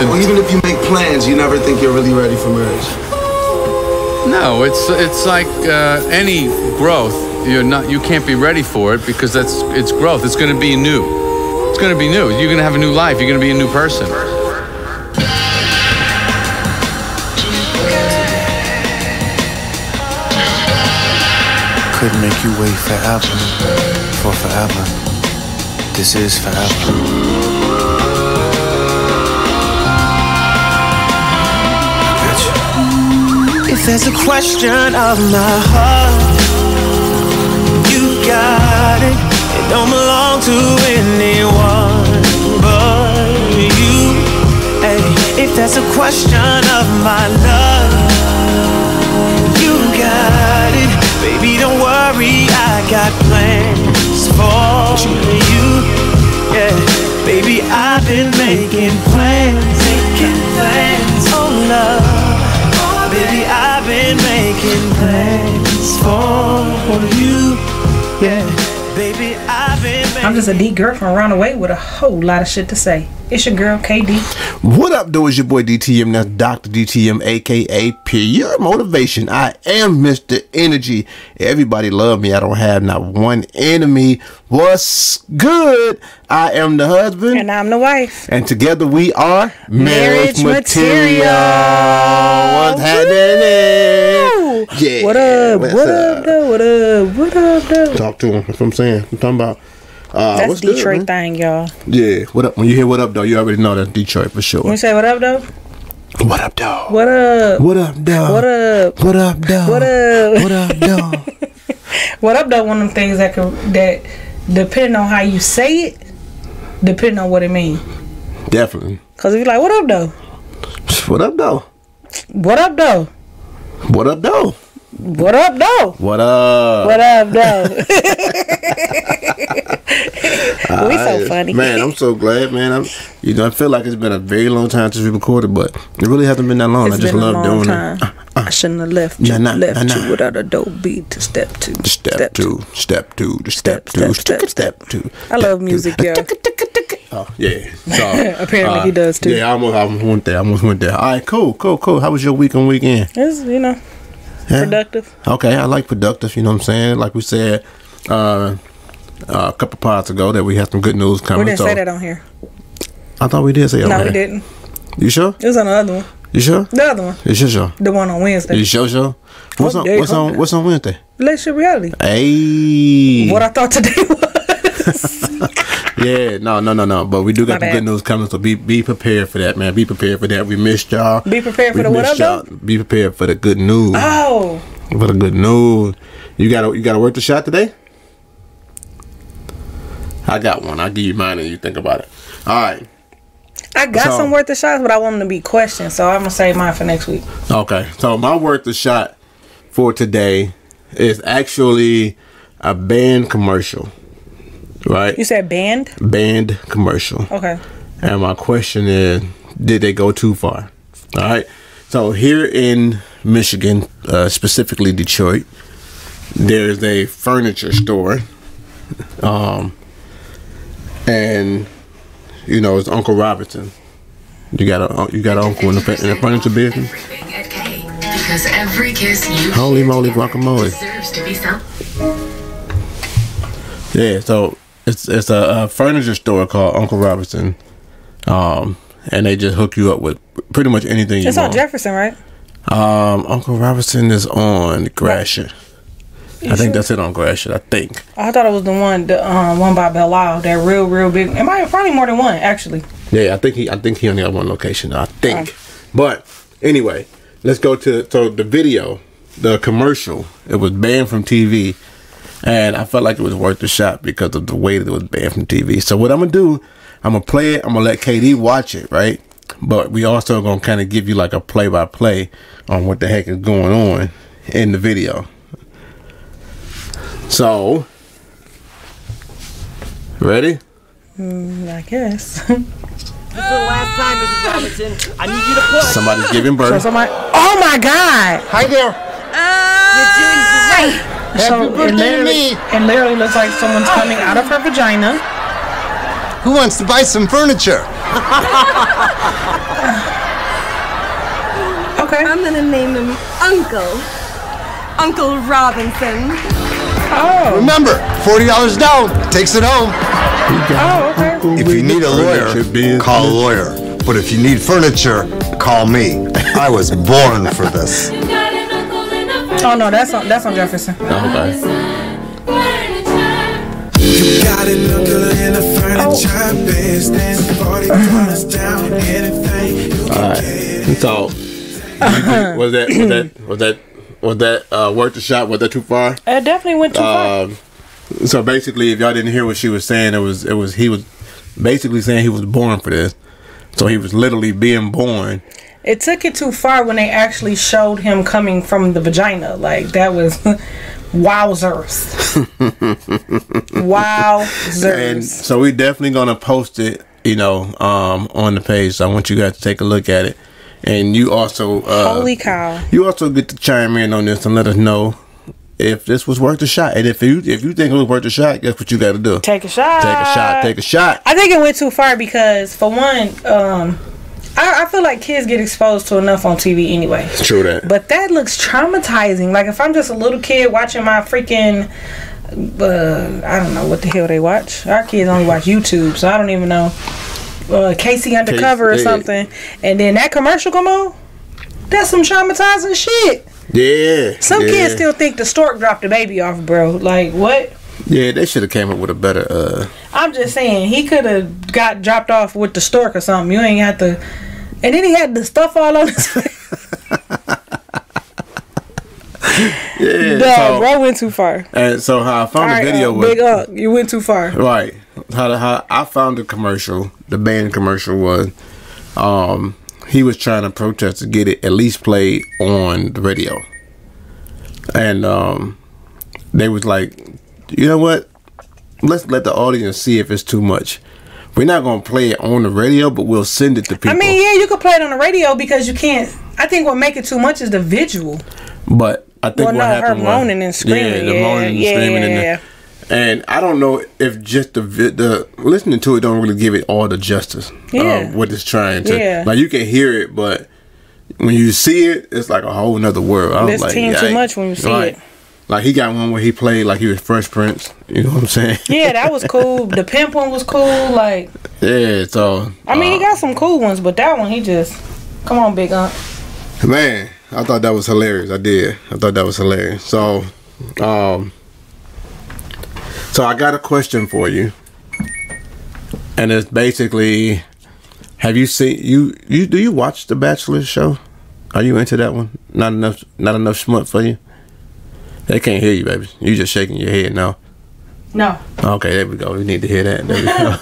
Well, even if you make plans, you never think you're really ready for marriage. No, it's like any growth. You can't be ready for it because it's growth. It's going to be new. It's going to be new. You're going to have a new life. You're going to be a new person. Couldn't make you wait forever for forever. This is forever. If there's a question of my heart, you got it. It don't belong to anyone but you. Hey, if there's a question of my love, you got it. Baby, don't worry, I got plans for you. Yeah, baby, I've been making plans, oh love. Baby, I've been making plans for you. Yeah, baby, I've been making. I'm just a D girl from around the way with a whole lot of shit to say. It's your girl, KD. What up, though? It's your boy DTM. That's Dr. DTM, aka Pure Motivation. I am Mr. Energy. Everybody love me. I don't have not one enemy. What's good? I am the husband. And I'm the wife. And together we are Marriage Material. What's happening? Yeah. What up? What up, though? What up? What up, though? Talk to him. That's what I'm saying. I'm talking about. That's what's Detroit good, thing, y'all. Yeah. What up? When you hear what up, though, you already know that's Detroit for sure. When you say what up, though? What up, though? What up? What up, though? What up? What up, though? What up? What up, though? What up, though? One of them things that depending on how you say it, depending on what it means. Definitely. Cause if you're like, what up, though? What up, though? What up, though? What up, though? What up, though? What up? What up, though? We so funny, man. I'm so glad, man. I feel like it's been a very long time since we recorded, but it really hasn't been that long. It's I just been a love long doing time. it. I shouldn't have left you. You without a dope beat to step two. Step two. I love music, yo. Oh yeah. So, apparently he does too. Yeah, I almost went there. All right, cool. How was your week and weekend? It's productive. Okay, I like productive. You know what I'm saying? Like we said a couple pods ago that we had some good news coming. We didn't say that on here. I thought we did say it on here. No, we didn't. You sure? It was on the other one. You sure? The other one. You sure? The one on Wednesday. You sure? What's on Wednesday? Relationship reality. Hey. What I thought today was. Yeah, no. But we do got some good news coming, so be prepared for that, man. Be prepared for that. We missed y'all. Be prepared for the what up, though? Be prepared for the good news. Oh. For the good news. You gotta work the shot today? I got one. I'll give you mine and you think about it. All right. I got some worth of shots, but I want them to be questions, so I'm going to save mine for next week. Okay. So my worth of shot for today is actually a band commercial. Right? You said band? Band commercial. Okay. And my question is, did they go too far? All right. So here in Michigan, specifically Detroit, there's a furniture store. And it's Uncle Robinson. You got an uncle in the furniture business. Because every kiss you holy moly guacamole deserves to be felt. Yeah, so it's a furniture store called Uncle Robinson, and they just hook you up with pretty much anything you want. It's on Jefferson, right? Uncle Robinson is on Gratiot. I think that's it on Gratiot. I think. I thought it was the one by Belle Isle. That real big. It might probably more than one actually. Yeah, I think he only had one location. I think. But anyway, let's go to the video, the commercial. It was banned from TV, and I felt like it was worth the shot because of the way that it was banned from TV. So what I'm gonna do, I'm gonna play it. I'm gonna let KD watch it, right? But we also gonna kind of give you like a play-by-play on what the heck is going on in the video. So, ready? I guess. This is the last time, Mrs. Robinson. I need you to push. Somebody's giving birth. Oh my God! Hi there. You're doing great. So it literally looks like someone's coming out of her vagina. Who wants to buy some furniture? Okay. I'm gonna name him Uncle Robinson. Oh. Remember, $40 down takes it home. Oh, okay. If you need a lawyer, call a lawyer. But if you need furniture, call me. I was born for this. Oh no, that's on Jefferson. Okay. You got an uncle in the furniture business. $40 down, anything you can get. So, was that worth the shot? Was that too far? It definitely went too far. So basically, if y'all didn't hear what she was saying, he was basically saying he was born for this. So he was literally being born. It took it too far when they actually showed him coming from the vagina. Like, that was wowzers. Wowzers. And so we definitely gonna post it, on the page. So I want you guys to take a look at it. And you also holy cow. You also get to chime in on this and let us know if this was worth a shot. And if you think it was worth a shot, guess what you got to do? Take a shot. Take a shot. I think it went too far because, for one, I feel like kids get exposed to enough on TV anyway. True that. But that looks traumatizing. Like, if I'm just a little kid watching my freaking, I don't know what the hell they watch. Our kids only watch YouTube, so I don't even know. Casey Undercover or something. And then that commercial come on. That's some traumatizing shit. Yeah. Some kids still think the stork dropped the baby off, bro. Like, what? Yeah, they should have came up with a better. I'm just saying, he could have got dropped off with the stork or something. You ain't have to. And then he had the stuff all on his face. Yeah, no, bro went too far. And so how I found the video was big up. You went too far. Right. How I found the commercial, the band commercial was, he was trying to protest to get it at least played on the radio, and they was like, you know what? Let's let the audience see if it's too much. We're not gonna play it on the radio, but we'll send it to people. I mean, yeah, you could play it on the radio because you can't. I think what make it too much is the visual. But I think what happened her moaning and screaming. Yeah, the moaning and screaming. And I don't know if just the listening to it don't really give it all the justice. What it's trying to. Yeah. Like, you can hear it, but when you see it, it's like a whole nother world. I was it's too much when you see it. Like, he got one where he played like he was Fresh Prince. You know what I'm saying? Yeah, that was cool. The pimp one was cool. Like, yeah, so I mean, he got some cool ones, but that one, he just, come on, big aunt. Man, I thought that was hilarious. I did. I thought that was hilarious. So, so I got a question for you, and it's basically, have you seen do you watch the Bachelor show? Are you into that one? Not enough schmuck for you? They can't hear you, baby. You just shaking your head now. No. Okay, there we go. We need to hear that. There we go.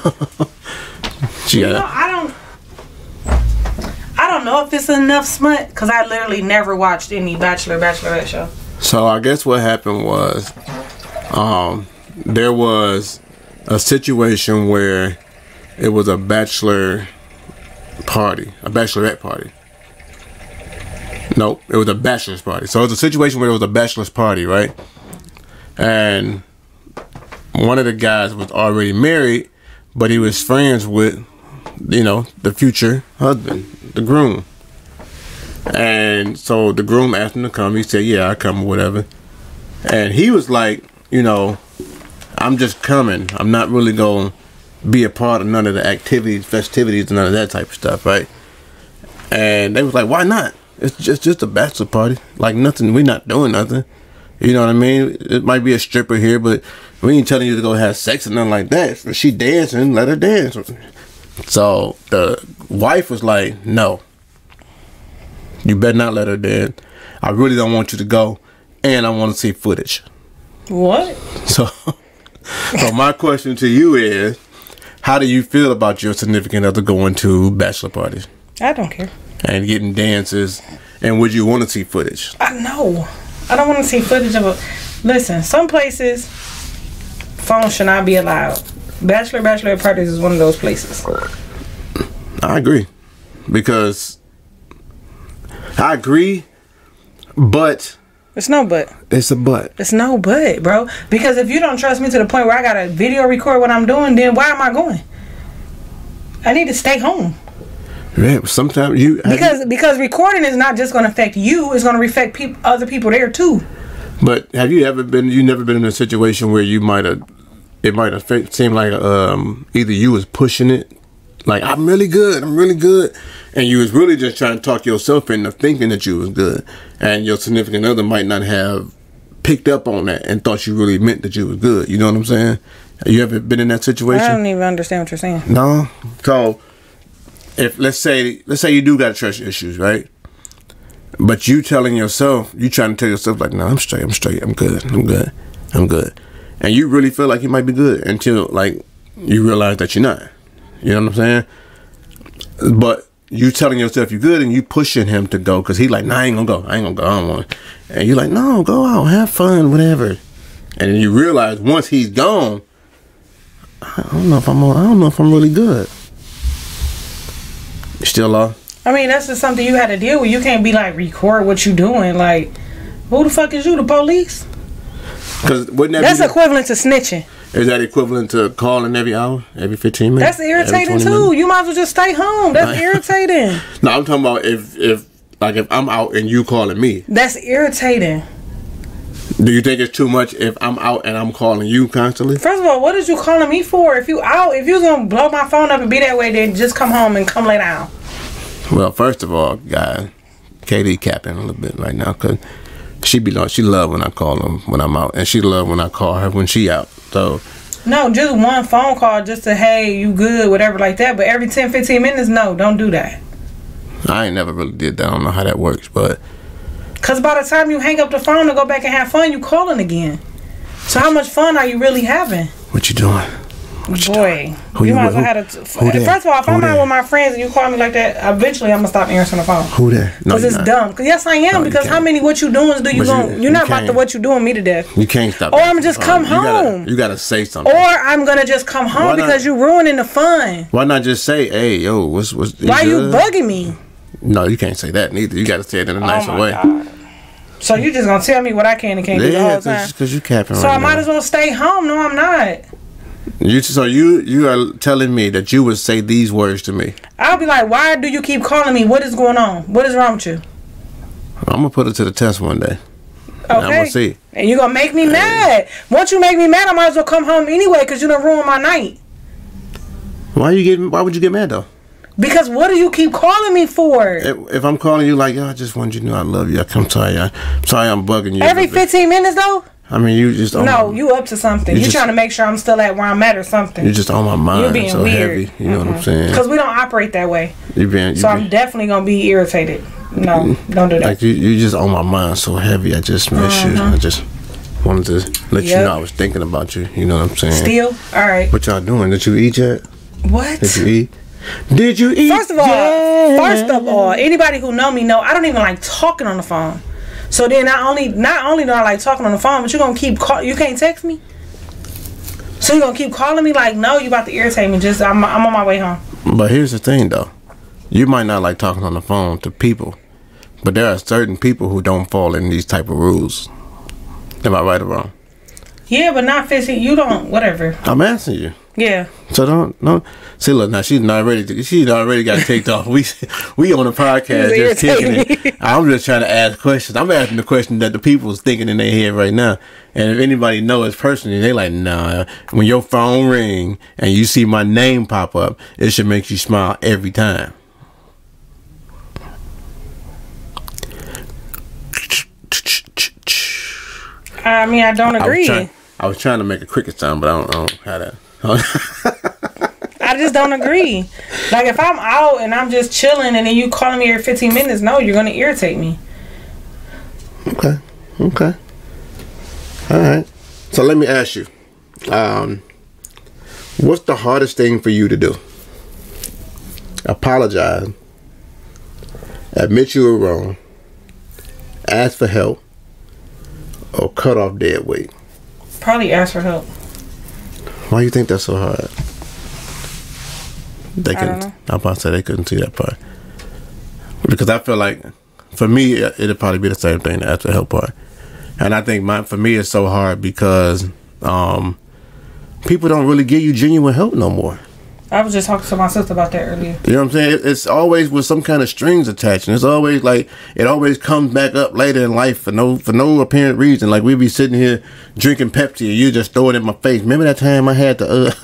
I don't know if it's enough smut because I literally never watched any Bachelorette show. So I guess what happened was, there was a situation where it was a bachelorette party. Nope, it was a bachelor's party. So it was a situation where it was a bachelor's party, right? And one of the guys was already married, but he was friends with, the future husband, the groom. And so the groom asked him to come. He said, yeah, I come or whatever. And he was like, I'm just coming. I'm not really going to be a part of none of the activities, festivities, none of that type of stuff, right? And they was like, why not? It's just a bachelor party. Like, nothing, we're not doing nothing. You know what I mean? It might be a stripper here, but we ain't telling you to go have sex or nothing like that. If she dancing, let her dance. So the wife was like, no, you better not let her dance. I really don't want you to go, and I want to see footage. What? So my question to you is, how do you feel about your significant other going to bachelor parties? I don't care. And getting dances, and would you want to see footage? No, I don't want to see footage of a. Listen, some places phones should not be allowed. Bachelorette parties is one of those places. I agree, because I agree, but it's no but. It's a but. It's no but, bro. Because if you don't trust me to the point where I gotta video record what I'm doing, then why am I going? I need to stay home. Yeah, sometimes because recording is not just going to affect you; it's going to affect other people there too. But have you ever been? You never been in a situation where you might have? It might have seemed like either you was pushing it, like I'm really good, and you was really just trying to talk yourself into thinking that you was good, and your significant other might not have picked up on that and thought you really meant that you was good. You know what I'm saying? Have you ever been in that situation? I don't even understand what you're saying. No. So, if let's say you do got trust issues, right? But you trying to tell yourself like, no, I'm straight, I'm good, and you really feel like you might be good until like you realize that you're not. You know what I'm saying? But you telling yourself you're good and you pushing him to go because he like, nah, I ain't gonna go, I don't want. And you're like, no, go out, have fun, whatever. And then you realize once he's gone, I don't know if I'm really good. You still are? I mean, that's just something you had to deal with. You can't be like, record what you doing. Like, who the fuck is you, the police? Because wouldn't that's equivalent to snitching. Is that equivalent to calling every hour, every 15 minutes? That's irritating too. You might as well just stay home. That's irritating. No, I'm talking about if I'm out and you calling me. That's irritating. Do you think it's too much if I'm out and I'm calling you constantly? First of all, what is you calling me for? If you out, if you gonna blow my phone up and be that way, then just come home and come lay down. Well, first of all, guys, KD capping a little bit right now because she love when I call him when I'm out, and she love when I call her when she out. So no, just one phone call just to, hey, you good, whatever like that. But every 10-15 minutes, no, don't do that. I ain't never really did that. I don't know how that works, but because by the time you hang up the phone and go back and have fun, you calling again. So how much fun are you really having? What you doing? Boy, you might as well have to. First of all, if I'm out with my friends and you call me like that, eventually I'm gonna stop answering the phone. Who there? Because it's dumb. Because yes, I am. Because how many what you doing do you going? You're not about to what you doing me to death. You can't stop. Or I'm just come home. You gotta say something. Or I'm gonna just come home because you ruining the fun. Why not just say, hey, yo, what's? Why you bugging me? No, you can't say that neither. You gotta say it in a nicer way. God. So you just gonna tell me what I can and can't do the whole time? Because you capping. So I might as well stay home. No, I'm not. You are telling me that you would say these words to me. I'll be like, why do you keep calling me? What is going on? What is wrong with you? I'm gonna put it to the test one day. Okay. I'm gonna see. And you're gonna make me mad. Once you make me mad, I might as well come home anyway because you done ruined my night. Why would you get mad though? Because what do you keep calling me for? If I'm calling you like, yo, I just want you to know I love you. I'm sorry I'm bugging you. Every 15 minutes though? I mean, you just you up to something. You trying to make sure I'm still at where I'm at or something. You're just on my mind. You're being so weird. Heavy. You know what I'm saying? Because we don't operate that way. I'm definitely gonna be irritated. No, don't do that. Like you just on my mind so heavy. I just miss you. I just wanted to let you know I was thinking about you. You know what I'm saying? Still, all right. What y'all doing? Did you eat yet? What? Did you eat? Did you eat? First of all, anybody who know me know I don't even like talking on the phone. So then not only do I like talking on the phone, but you're gonna keep you can't text me. So you're gonna keep calling me like, no, you about to irritate me. Just I'm on my way home. But here's the thing though, you might not like talking on the phone to people, but there are certain people who don't fall in these type of rules. Am I right or wrong? Yeah, but not physically. You don't. Whatever. I'm asking you. Yeah. So don't see. Look, now she's already got kicked off. We on the podcast just kicking it. I'm just trying to ask questions. I'm asking the question that the people's thinking in their head right now. And if anybody knows personally, they like, nah. When your phone ring and you see my name pop up, it should make you smile every time. I mean, I don't agree. I was trying to make a cricket sound, but I don't know how to. I just don't agree. Like if I'm out and I'm just chilling and then you calling me every 15 minutes, no, you're gonna irritate me. Okay. All right. So let me ask you, what's the hardest thing for you to do? Apologize, admit you were wrong, ask for help, or cut off dead weight? Probably ask for help. Why you think that's so hard? I don't know. I'm about to say they couldn't see that part. Because I feel like, for me, it'll probably be the same thing, the ask for help part. And I think for me it's so hard because people don't really give you genuine help no more. I was just talking to my sister about that earlier. You know what I'm saying? It's always with some kind of strings attached, and it's always like it always comes back up later in life for no apparent reason. Like we be sitting here drinking Pepsi, and you just throw it in my face. Remember that time I had to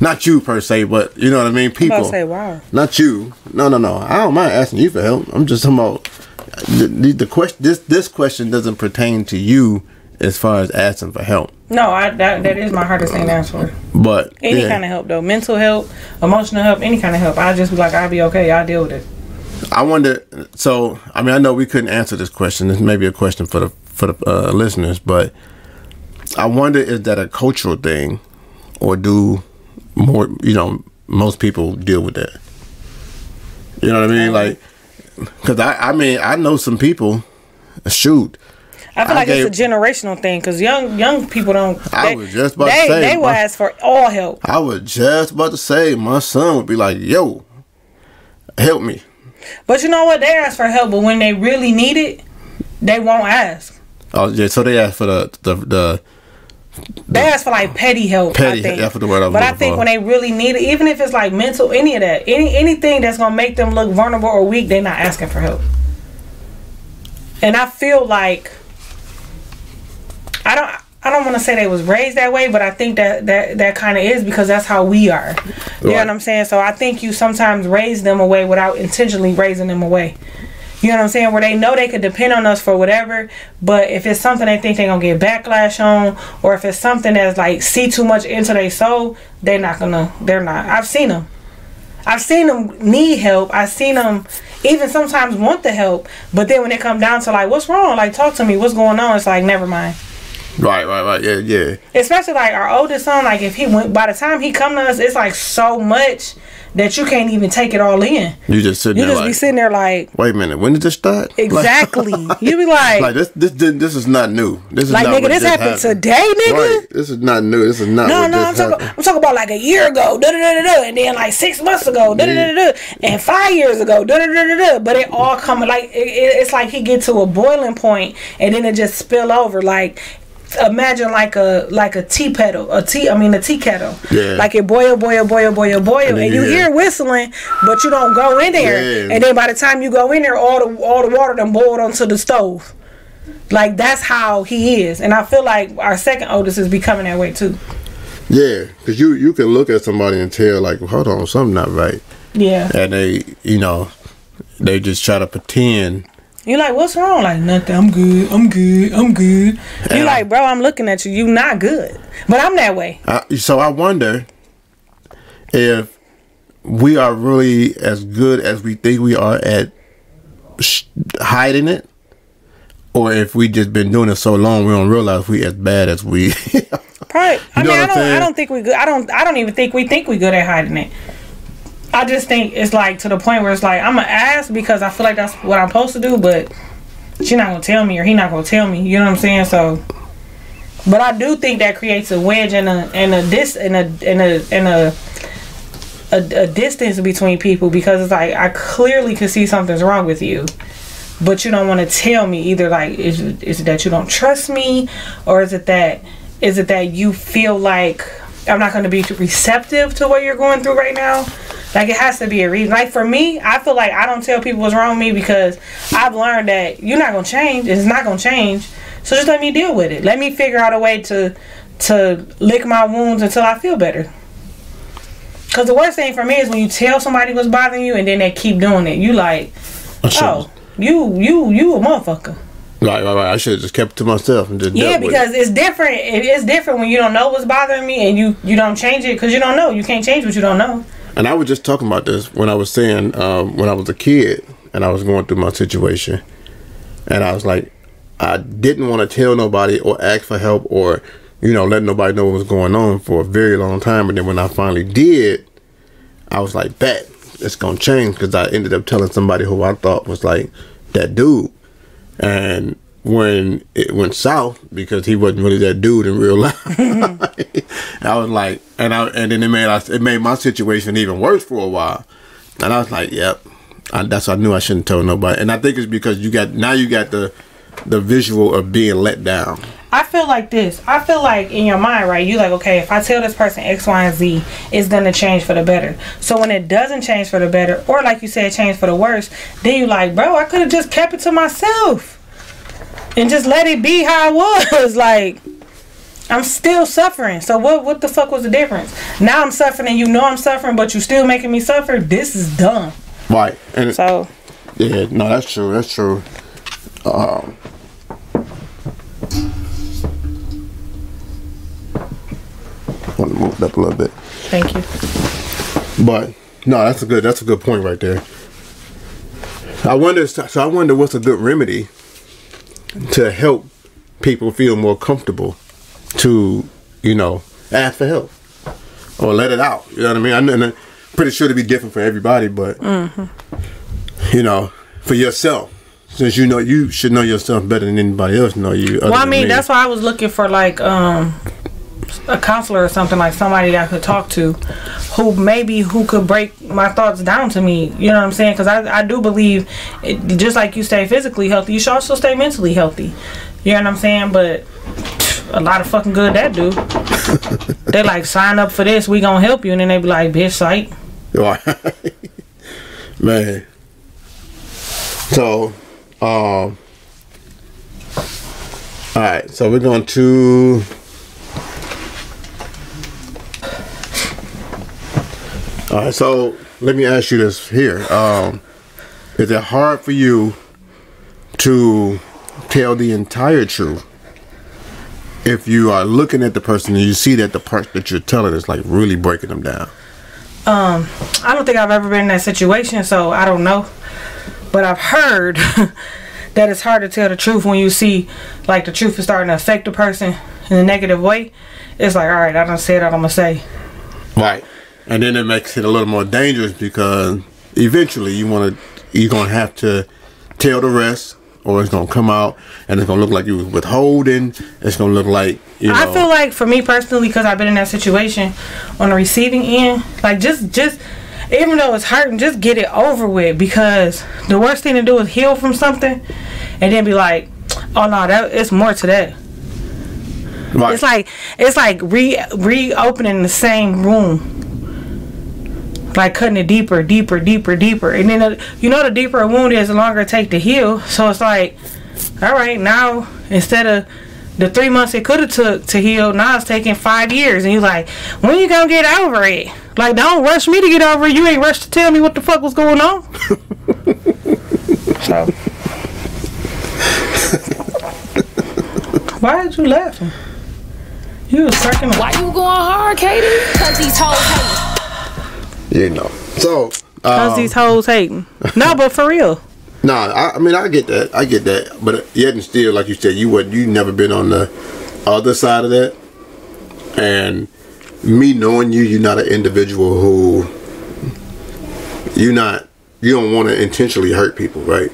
not you per se, but you know what I mean. People. I'm about to say, wow. Not you. No. I don't mind asking you for help. I'm just talking about the question. This question doesn't pertain to you as far as asking for help. No, that is my hardest thing to ask for. But any kind of help though, mental help, emotional help, any kind of help. I just be like, I'll be okay. I'll deal with it. I wonder. So I mean, I know we couldn't answer this question. This may be a question for the listeners, but I wonder, is that a cultural thing, or do more? Most people deal with that. You know what I mean? Like, because I mean, I know some people. Shoot. I feel like it's a generational thing because young people don't. I was just about to say they will ask for all help. I was just about to say my son would be like, "Yo, help me." But you know what? They ask for help, but when they really need it, they won't ask. Oh yeah, so they ask for the they ask for like petty help. Petty, I think. that's the word I was But I looking think for. when they really need it, even if it's like mental, any of that, anything that's gonna make them look vulnerable or weak, they're not asking for help. And I feel like. I don't want to say they was raised that way, but I think that kind of is because that's how we are. You know what I'm saying? So I think you sometimes raise them away without intentionally raising them away. You know what I'm saying? Where they know they could depend on us for whatever, but if it's something they think they're going to get backlash on, or if it's something that's like see too much into their soul, they're not. I've seen them. I've seen them need help. I've seen them even sometimes want the help, but then when it come down to like, what's wrong? Like, talk to me. What's going on? It's like, never mind. Right. Yeah. Especially like our oldest son, like if he went, by the time he come to us, it's like so much that you can't even take it all in. You just sitting there. You just be sitting there like, wait a minute, when did this start? Exactly. You be like this is not new. This is like not nigga, this happened today, nigga. Right. This is not new. This is not. No, I'm talking about like a year ago, and then like 6 months ago, and 5 years ago, But it all coming like it's like he get to a boiling point, and then it just spill over like. Imagine like a tea kettle, a tea kettle. Yeah. Like it boil, and you hear whistling, but you don't go in there. Yeah. And then by the time you go in there, all the water done boiled onto the stove. Like that's how he is, and I feel like our second oldest is becoming that way too. Yeah, because you can look at somebody and tell like, hold on, something not right. Yeah. And they just try to pretend. You're like, what's wrong? Like, nothing. I'm good. You're like, bro, I'm looking at you. You not good. But I'm that way. So I wonder if we are really as good as we think we are at hiding it, or if we just been doing it so long we don't realize we as bad as we. Probably. I don't think we good. I don't even think we good at hiding it. I just think it's like to the point where it's like I'm gonna ask because I feel like that's what I'm supposed to do, but she's not gonna tell me or he not gonna tell me. You know what I'm saying? So, but I do think that creates a wedge and a distance between people because it's like I clearly can see something's wrong with you, but you don't want to tell me either. Like, is it that you don't trust me, or is it that you feel like I'm not going to be receptive to what you're going through right now? Like, it has to be a reason. Like, for me, I feel like I don't tell people what's wrong with me because I've learned that you're not going to change. It's not going to change. So just let me deal with it. Let me figure out a way to lick my wounds until I feel better. Because the worst thing for me is when you tell somebody what's bothering you and then they keep doing it. You like, oh, you a motherfucker. Right. I should have just kept it to myself and just dealt with because it's different. It's different when you don't know what's bothering me and you don't change it because you don't know. You can't change what you don't know. And I was just talking about this when I was saying when I was a kid and I was going through my situation, and I was like, I didn't want to tell nobody or ask for help or let nobody know what was going on for a very long time. And then when I finally did, I was like, bet it's gonna change, because I ended up telling somebody who I thought was like that dude. And when it went south, because he wasn't really that dude in real life, I was like, and then it made my situation even worse for a while. And I was like, yep, that's why I knew I shouldn't tell nobody. And I think it's because you got the visual of being let down. I feel like this. I feel like in your mind, right, you like, okay, if I tell this person X, Y, and Z, it's going to change for the better. So when it doesn't change for the better, or like you said, change for the worse, then you like, bro, I could have just kept it to myself and just let it be how it was. Like, I'm still suffering. So what the fuck was the difference? Now I'm suffering and you know I'm suffering, but you still making me suffer? This is dumb. Right. And so. Yeah, no, that's true. That's true. Want to move it up a little bit. Thank you. But no, that's a good point right there. I wonder what's a good remedy to help people feel more comfortable to, you know, ask for help or let it out. You know what I mean? I'm pretty sure it'd be different for everybody, but you know, for yourself, since you know you should know yourself better than anybody else know you. Well, I mean, that's why I was looking for like a counselor or something, like somebody I could talk to who could break my thoughts down to me. You know what I'm saying? Because I do believe just like you stay physically healthy, you should also stay mentally healthy. You know what I'm saying? But a lot of fucking good that do. They like, sign up for this, we gonna help you, and then they be like, bitch, psych. Man. So, alright, so we're going to alright, so let me ask you this here. Is it hard for you to tell the entire truth if you are looking at the person and you see that the part that you're telling is like really breaking them down? I don't think I've ever been in that situation, so I don't know. But I've heard that it's hard to tell the truth when you see like the truth is starting to affect the person in a negative way. It's like, all right, I done said what I'm gonna say. Right. And then it makes it a little more dangerous because eventually you're gonna have to tell the rest, or it's gonna come out and it's gonna look like you was withholding. It's gonna look like, you know. I feel like for me personally, because I've been in that situation on the receiving end, like just even though it's hurting, just get it over with, because the worst thing to do is heal from something and then be like, oh no, it's more to that. Right. It's like reopening the same room, like cutting it deeper, and then you know the deeper a wound is, the longer it takes to heal. So it's like, all right, now instead of the 3 months it could have took to heal, now it's taking 5 years, and you're like, when you gonna get over it? Like, don't rush me to get over it. You ain't rushed to tell me what the fuck was going on. So, why did you laughing? You was cracking up. Why you going hard, Katie? Cause these hoes hating. You know. So, cause these hoes hating. No, but for real. Nah, I mean, I get that, but yet and still, like you said, you never been on the other side of that, and me knowing you're not an individual who you don't want to intentionally hurt people, right?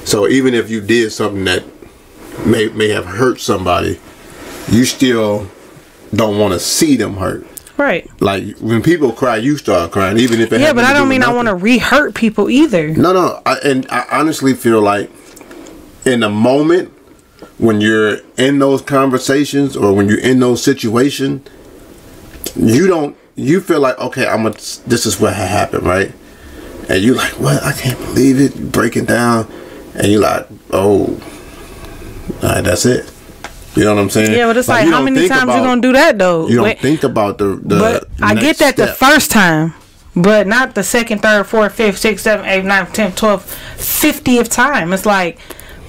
So even if you did something that may have hurt somebody, you still don't want to see them hurt. Right. Like when people cry, you start crying, even if it but I don't mean I want to re-hurt people either. No. I honestly feel like in the moment when you're in those conversations or when you're in those situations, you feel like, okay, this is what happened, right? And you like, what? I can't believe it. You're breaking down, and you're like, oh, all right, that's it. You know what I'm saying? Yeah, but it's like how many times you gonna do that though? You don't think about the But I get that the first time, but not the second, third, fourth, fifth, sixth, seventh, eighth, ninth, 10th, 12th, 50th time. It's like,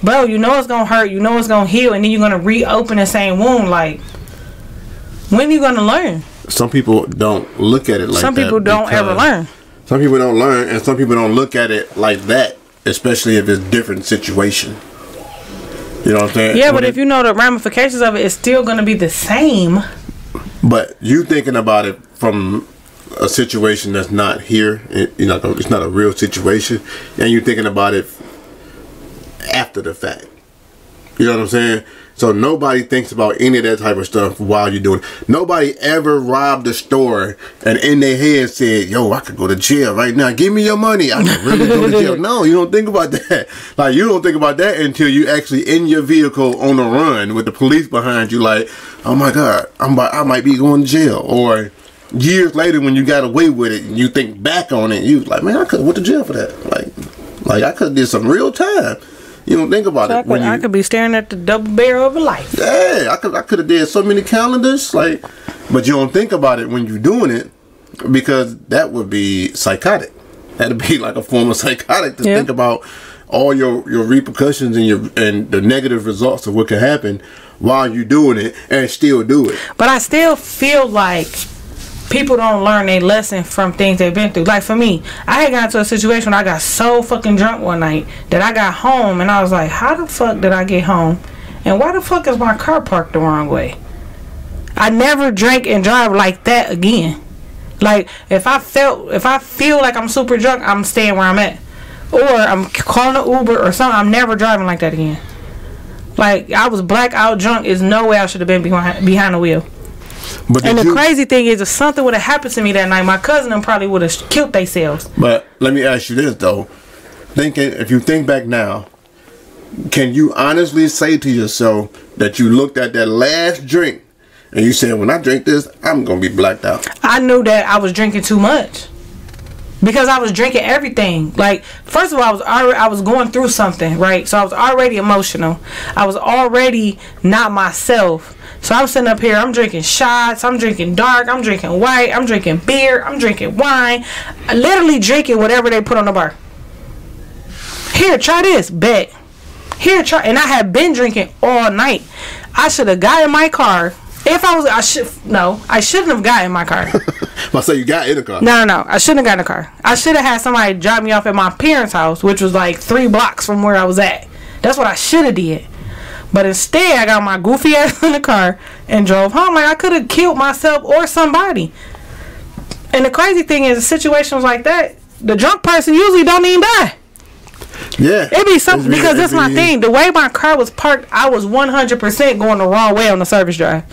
bro, you know it's gonna hurt, you know it's gonna heal, and then you're gonna reopen the same wound. Like, when are you gonna learn? Some people don't look at it like that. Some people don't ever learn. Some people don't learn, and some people don't look at it like that, especially if it's different situation. You know what I'm saying? Yeah, but if you know the ramifications of it, it's still going to be the same. But you thinking about it from a situation that's not here, it's not a real situation, and you thinking about it after the fact. You know what I'm saying? So nobody thinks about any of that type of stuff while you're doing it. Nobody ever robbed a store and in their head said, yo, I could go to jail right now. Give me your money. I could really go to jail. No, you don't think about that. Like, you don't think about that until you actually in your vehicle on a run with the police behind you like, oh my God, I might be going to jail. Or years later when you got away with it and you think back on it, you like, man, I could have went to jail for that. Like I could have did some real time. You don't think about it. I could be staring at the double barrel of a life. Yeah, I could have did so many calendars, but you don't think about it when you're doing it because that would be psychotic. That'd be like a form of psychotic to think about all your repercussions and the negative results of what could happen while you're doing it and still do it. But I still feel like people don't learn their lesson from things they've been through. Like for me, I had got into a situation where I got so fucking drunk one night that I got home and I was like, how the fuck did I get home? And why the fuck is my car parked the wrong way? I never drank and drive like that again. Like if I feel like I'm super drunk, I'm staying where I'm at. Or I'm calling an Uber or something. I'm never driving like that again. Like I was blackout drunk. There's no way I should have been behind the wheel. And the crazy thing is, if something would have happened to me that night, my cousin and probably would have killed themselves. But let me ask you this though: if you think back now, can you honestly say to yourself that you looked at that last drink and you said, "When I drink this, I'm gonna be blacked out"? I knew that I was drinking too much because I was drinking everything. Like first of all, I was going through something, right? So I was already emotional. I was already not myself. So I'm sitting up here, I'm drinking shots, I'm drinking dark, I'm drinking white, I'm drinking beer, I'm drinking wine. I literally drinking whatever they put on the bar. Here, try this, bet. Here, try. And I had been drinking all night. I should have got in my car. I shouldn't have got in my car. I say you got in the car. No, I shouldn't have got in the car. I should have had somebody drop me off at my parents' house, which was like 3 blocks from where I was at. That's what I should have did. But instead, I got my goofy ass in the car and drove home. Like, I could have killed myself or somebody. And the crazy thing is, in situations like that, the drunk person usually don't even die. Yeah. It be something, because that's my thing. The way my car was parked, I was 100% going the wrong way on the service drive.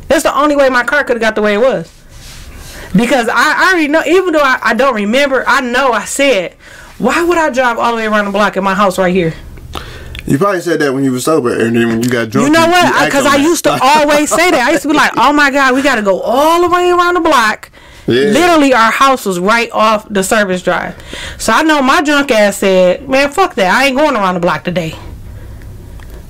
That's the only way my car could have got the way it was. Because I already know, even though I don't remember, I know I said, why would I drive all the way around the block at my house right here? You probably said that when you were sober, and then when you got drunk. You know what? Because I used to always say that. I used to be like, oh my God, we got to go all the way around the block. Yeah. Literally, our house was right off the service drive. So I know my drunk ass said, man, fuck that. I ain't going around the block today.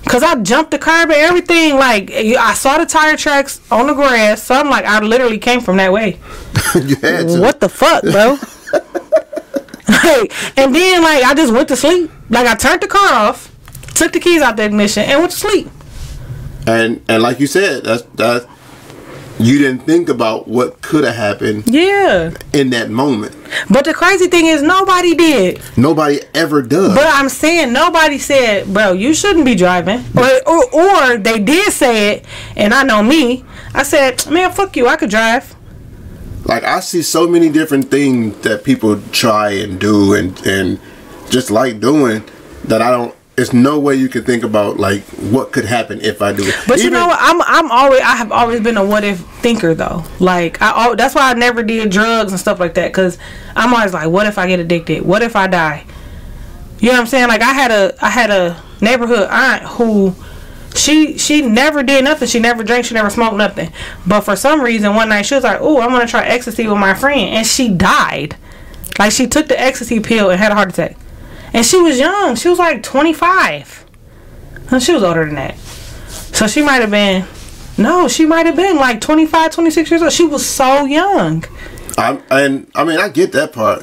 Because I jumped the curb and everything. Like, I saw the tire tracks on the grass. So I'm like, I literally came from that way. You had to. What the fuck, bro? And then, like, I just went to sleep. Like, I turned the car off. Took the keys out the ignition and went to sleep. And like you said, that's you didn't think about what could have happened. Yeah. In that moment. But the crazy thing is, nobody did. Nobody ever does. But I'm saying nobody said, bro, you shouldn't be driving. Or they did say it, and I know me. I said, man, fuck you, I could drive. Like, I see so many different things that people try and do and just like doing that I don't. There's no way you can think about like what could happen if I do it. But you know what? I have always been a what if thinker though. Like that's why I never did drugs and stuff like that, because I'm always like, what if I get addicted? What if I die? You know what I'm saying? Like I had a neighborhood aunt who she never did nothing. She never drank. She never smoked nothing. But for some reason one night she was like, oh, I'm gonna try ecstasy with my friend, and she died. Like she took the ecstasy pill and had a heart attack. And she was young. She was like 25. And she was older than that. So she might have been... No, she might have been like 25, 26 years old. She was so young. I get that part.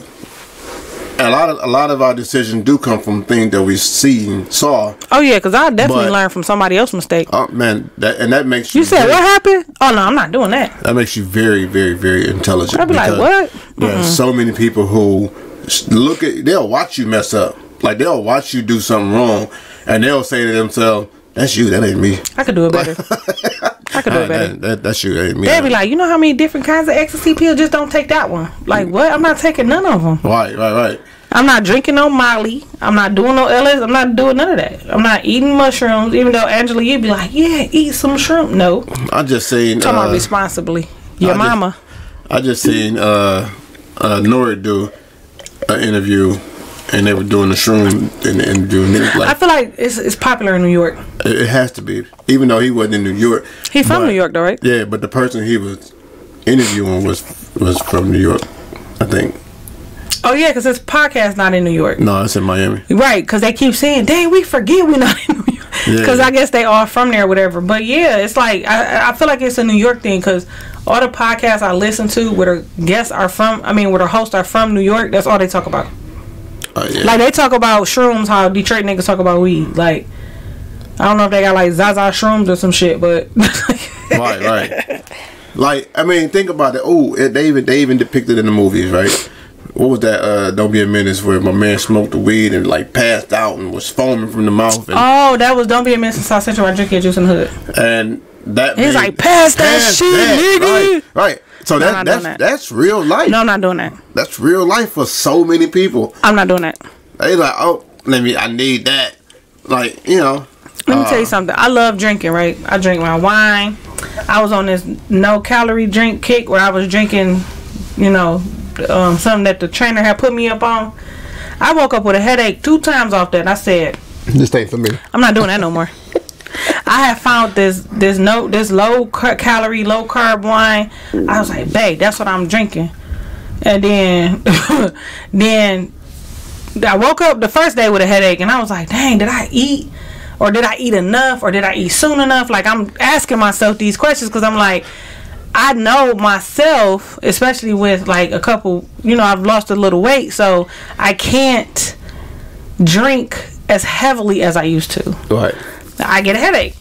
And a lot of our decisions do come from things that we saw. Oh, yeah, because I definitely learned from somebody else's mistake. Oh, man. That makes you... You said, what happened? Oh, no, I'm not doing that. That makes you very, very, very intelligent. I'd be like, what? There's so many people who... they'll watch you mess up. Like, they'll watch you do something wrong, and they'll say to themselves, that's you, that ain't me. I could do it better. I could do it better. That's you, that ain't me. They'll be like, you know how many different kinds of ecstasy pills? Just don't take that one. Like, what? I'm not taking none of them. Right. I'm not drinking no Molly. I'm not doing no LS. I'm not doing none of that. I'm not eating mushrooms, even though Angela, you'd be like, yeah, eat some shrimp. No. I just seen... Talking about responsibly. Your mama. I just seen Nori do an interview, and they were doing the shroom in the interview. And like, I feel like it's popular in New York. It has to be. Even though he wasn't in New York. He's from New York, though, right? Yeah, but the person he was interviewing was from New York, I think. Oh, yeah, because his podcast not in New York. No, it's in Miami. Right, because they keep saying, dang, we forget we're not in New York. Because I guess they all from there or whatever. But, yeah, it's like, I feel like it's a New York thing because all the podcasts I listen to where the guests are from, where the hosts are from New York, that's all they talk about. Yeah. Like, they talk about shrooms, how Detroit niggas talk about weed. Like, I don't know if they got, like, Zaza shrooms or some shit, but... Right. Like, think about it. Oh, they even depicted in the movies, right? What was that? Don't Be a Menace, where my man smoked the weed and like passed out and was foaming from the mouth. And, that was Don't Be a Menace in South Central. I drink your juice in the hood. And that he's like, pass that shit, nigga. Right. So that's real life. No, I'm not doing that. That's real life for so many people. I'm not doing that. They like, I need that. Like, you know. Let me tell you something. I love drinking, right? I drink my wine. I was on this no calorie drink kick where I was drinking, something that the trainer had put me up on. I woke up with a headache 2 times off that. And I said, "This ain't for me. I'm not doing that no more." I have found this low calorie, low carb wine. I was like, babe, that's what I'm drinking. And then, I woke up the first day with a headache, and I was like, dang, did I eat? Or did I eat enough? Or did I eat soon enough? Like, I'm asking myself these questions because I'm like, I know myself, especially with like a couple, I've lost a little weight, so I can't drink as heavily as I used to. Right. I get a headache.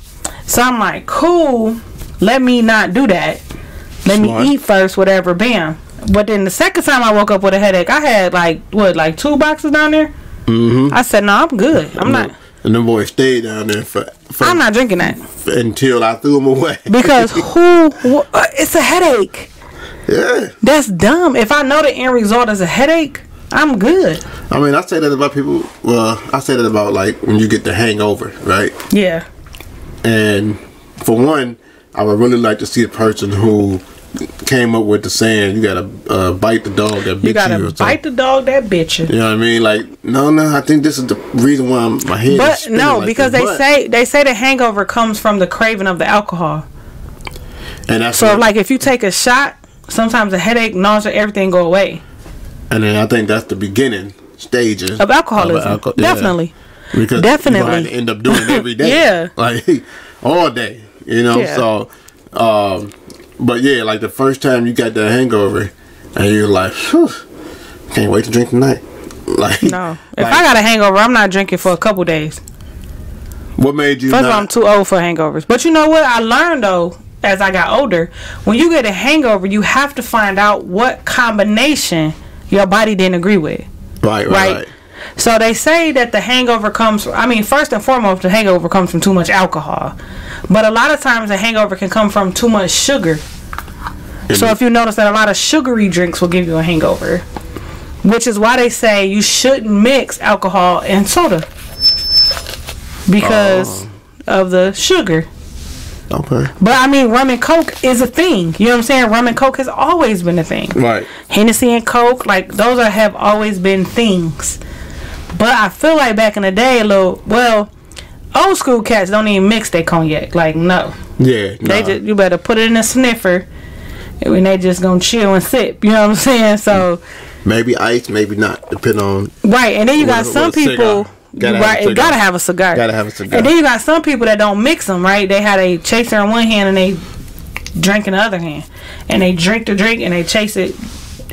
So I'm like, cool, let me not do that. Let me eat first, whatever, bam. But then the second time I woke up with a headache, I had like 2 boxes down there? Mm-hmm. I said, no, I'm good. I'm not. And the boy stayed down there for I'm not drinking that until I threw him away. Because it's a headache. Yeah. That's dumb. If I know the end result is a headache, I'm good. I say that about people. Well, I say that about like when you get the hangover, right? Yeah. And for one, I would really like to see a person who came up with the saying, you gotta bite the dog that bit you. You gotta bite the dog that bit you. You know what I mean? Like, no, I think this is the reason why my head is spinning. No, because they say the hangover comes from the craving of the alcohol. And that's so like if you take a shot, sometimes the headache, nausea, everything go away. And then I think that's the beginning stages of alcoholism. Definitely. Because definitely you're going to end up doing it every day. Yeah. Like all day. So but yeah, like the first time you got that hangover and you're like, whew, can't wait to drink tonight. Like, no. If I got a hangover, I'm not drinking for a couple days. What made you First of all, I'm too old for hangovers. But you know what? I learned though, as I got older, when you get a hangover, you have to find out what combination your body didn't agree with. Right. So they say that the hangover comes, first and foremost, the hangover comes from too much alcohol. But a lot of times the hangover can come from too much sugar. So if you notice that a lot of sugary drinks will give you a hangover. Which is why they say you shouldn't mix alcohol and soda. Because of the sugar. Okay. But rum and Coke is a thing. You know what I'm saying? Rum and Coke has always been a thing. Right. Hennessy and Coke, like those have always been things. But I feel like back in the day, old school cats don't even mix their cognac. Like, no. Yeah. You better put it in a sniffer, and they just gonna chill and sip. You know what I'm saying? So maybe ice, maybe not, depending on. Right, and then you got some people. Gotta have a cigar. And then you got some people that don't mix them. Right, they had a chaser in one hand and they drink in the other hand, and they drink the drink and they chase it.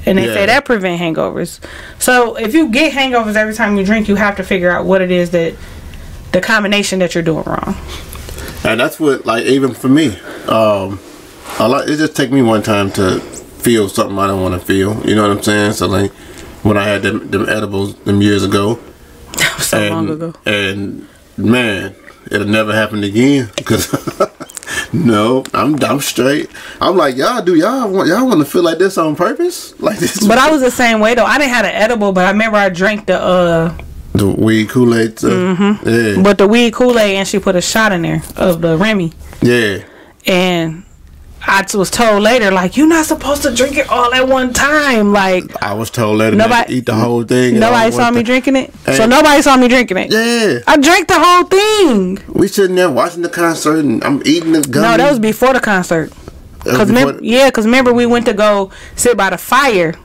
And they say that prevent hangovers. So if you get hangovers every time you drink, you have to figure out what it is that the combination that you're doing wrong. And that's what, like, even for me, it just take me one time to feel something I don't want to feel. You know what I'm saying? So like when I had them edibles them years ago. That was so long ago. And man, it'll never happen again because No, I'm straight. I'm like, y'all want to feel like this on purpose? Like this? But I was the same way though. I didn't have an edible, but I remember I drank the weed Kool-Aid stuff. Mm-hmm. Yeah. But the weed Kool-Aid, and she put a shot in there of the Remy. Yeah. And I was told later, like, you're not supposed to drink it all at one time. Like, I was told later not to eat the whole thing. Nobody saw me drinking it. So nobody saw me drinking it. Yeah. I drank the whole thing. We sitting there watching the concert, and I'm eating the gummy. No, that was before the concert. Because remember we went to go sit by the fire,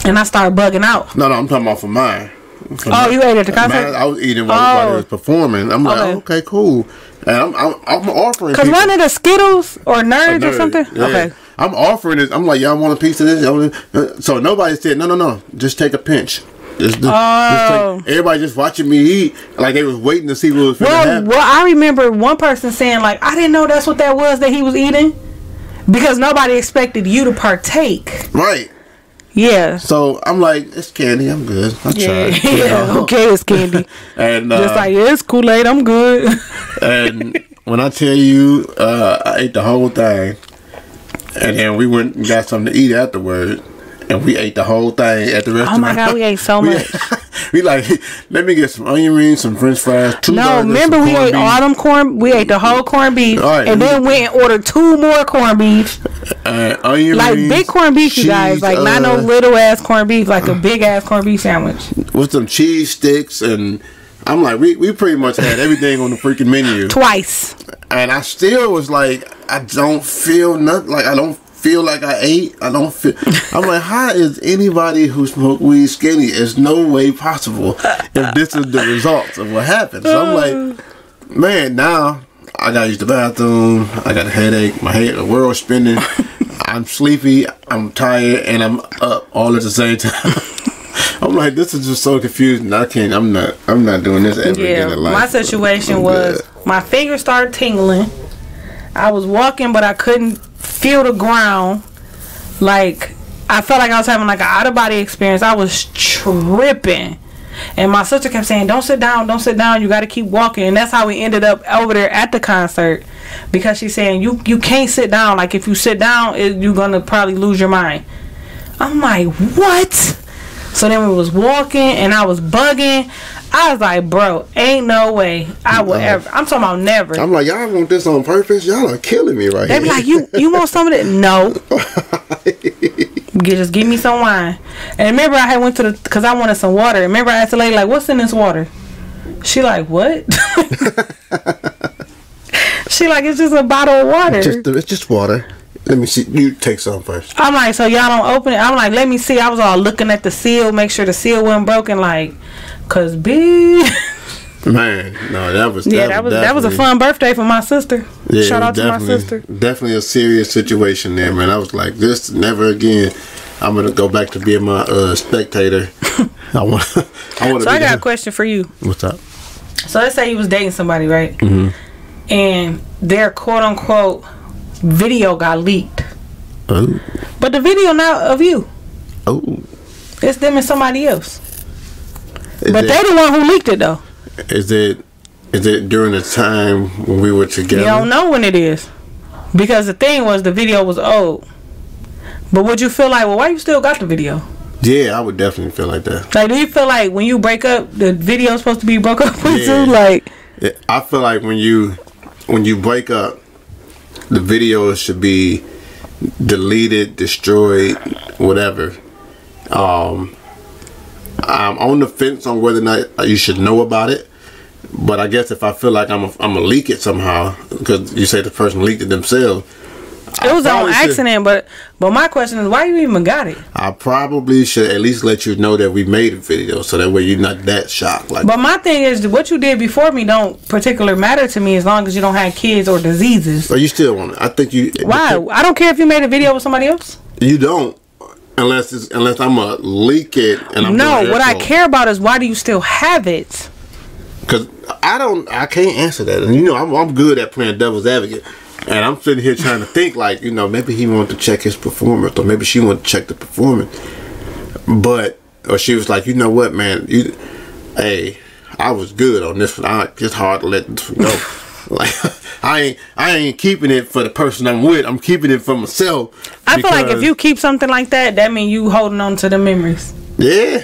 and I started bugging out. No, I'm talking about for mine. You ate at the concert? I was eating while they was performing. I'm like, okay, cool. And I'm offering. Because one of the Skittles or Nerds or something? Yeah. Okay. I'm offering this. I'm like, y'all want a piece of this? So nobody said, no. Just take a pinch. Everybody just watching me eat. Like they was waiting to see what was going to happen. Well, I remember one person saying, like, I didn't know that's what that was that he was eating. Because nobody expected you to partake. Right. Yeah. So I'm like, it's candy. I'm good. I tried. Yeah. Okay, it's candy. And just like, it's Kool-Aid. I'm good. And when I tell you, I ate the whole thing, and then we went and got something to eat afterward, and we ate the whole thing at the restaurant. Oh my God, we ate so much. We like, let me get some onion rings, some French fries, two burgers, remember we ate all them corn. We ate the whole corned beef, right, and then went and ordered 2 more corned beef. Onion like rings, big corned beef, cheese, you guys. Like not no little ass corned beef, like a big ass corned beef sandwich with some cheese sticks. And I'm like, we pretty much had everything on the freaking menu twice. And I still was like, I don't feel nothing. Like I don't feel like I ate. I don't feel. I'm like, how is anybody who smoked weed skinny? It's no way possible if this is the results of what happened. So I'm like, man, now I gotta use the bathroom. I got a headache. My head, the world's spinning. I'm sleepy. I'm tired, and I'm up all at the same time. I'm like, this is just so confusing. I can't. I'm not doing this ever again in life. My situation was my fingers started tingling. I was walking, but I couldn't feel the ground. Like I felt like I was having like an out of body experience. I was tripping, and my sister kept saying, "Don't sit down, don't sit down. You got to keep walking." And that's how we ended up over there at the concert, because she's saying you can't sit down. Like if you sit down, you're gonna probably lose your mind. I'm like, what? So then we was walking, and I was bugging. I was like, bro, ain't no way I would ever. I'm talking about never. I'm like, y'all want this on purpose? Y'all are killing me right here. They be like, you want some of that? No. Just give me some wine. And remember, I had went to because I wanted some water. Remember, I asked the lady, like, what's in this water? She like, what? She like, it's just a bottle of water. It's just water. Let me see. You take some first. I'm like, so y'all don't open it? I'm like, let me see. I was all looking at the seal, make sure the seal wasn't broken. Like, cause big. Man, no, that was a fun birthday for my sister. Yeah, shout out to my sister. Definitely a serious situation there, man. I was like, this never again. I'm gonna go back to being my spectator. I want. So I got a question for you. What's up? So let's say you was dating somebody, right? Mm-hmm. And their quote unquote video got leaked. Oh. But the video not of you. Oh. It's them and somebody else. But they the one who leaked it though. Is it during the time when we were together? You don't know when it is. Because the thing was the video was old. But would you feel like, well, why you still got the video? Yeah, I would definitely feel like that. Like, do you feel like when you break up, the video is supposed to be broke up with you? Like, I feel like when you break up, the video should be deleted, destroyed, whatever. I'm on the fence on whether or not you should know about it, but I guess if I feel like I'm gonna leak it somehow, because you say the person leaked it themselves. It was on accident, but my question is, why you even got it? I probably should at least let you know that we made a video, so that way you're not that shocked. Like, but my thing is, what you did before me don't particularly matter to me as long as you don't have kids or diseases. But you still want it. I think you. Why? I don't care if you made a video with somebody else. You don't, unless I'm gonna leak it and I'm. No, what I care about is why do you still have it? Because I can't answer that, and you know I'm good at playing devil's advocate. And I'm sitting here trying to think, like, you know, maybe he wanted to check his performance, or maybe she wanted to check the performance. Or she was like, you know what, man, hey, I was good on this one. It's hard to let this one go. Like I ain't keeping it for the person I'm with. I'm keeping it for myself. I feel like if you keep something like that means you holding on to the memories. Yeah.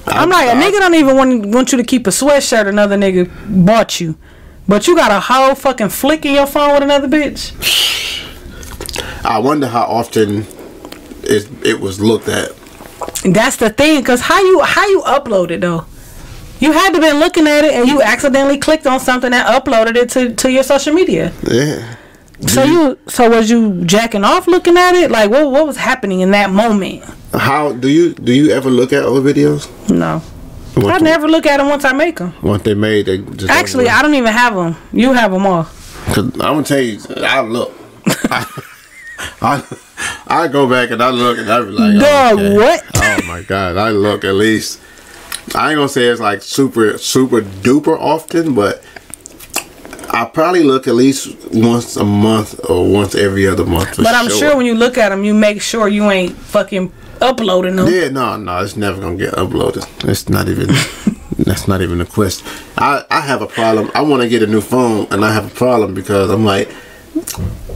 I'm like, a nigga don't even want you to keep a sweatshirt another nigga bought you. But you got a whole fucking flick in your phone with another bitch. I wonder how often it was looked at. That's the thing, because how you upload it though? You had to been looking at it and you accidentally clicked on something that uploaded it to your social media. Yeah. So was you jacking off looking at it? Like what was happening in that moment? How do you ever look at old videos? No. I never look at them once I make them. Once they made, they just actually I don't even have them. You have them all. Cause I'm gonna tell you, I look. I go back and I look and I be like, dog, okay. what? Oh my god, I look at least. I ain't gonna say it's like super duper often, but I probably look at least once a month or once every other month. But I'm sure when you look at them, you make sure you ain't fucking uploading them. Yeah, no, it's never gonna get uploaded. It's not even. That's not even a question. I have a problem. I want to get a new phone, and I have a problem because I'm like,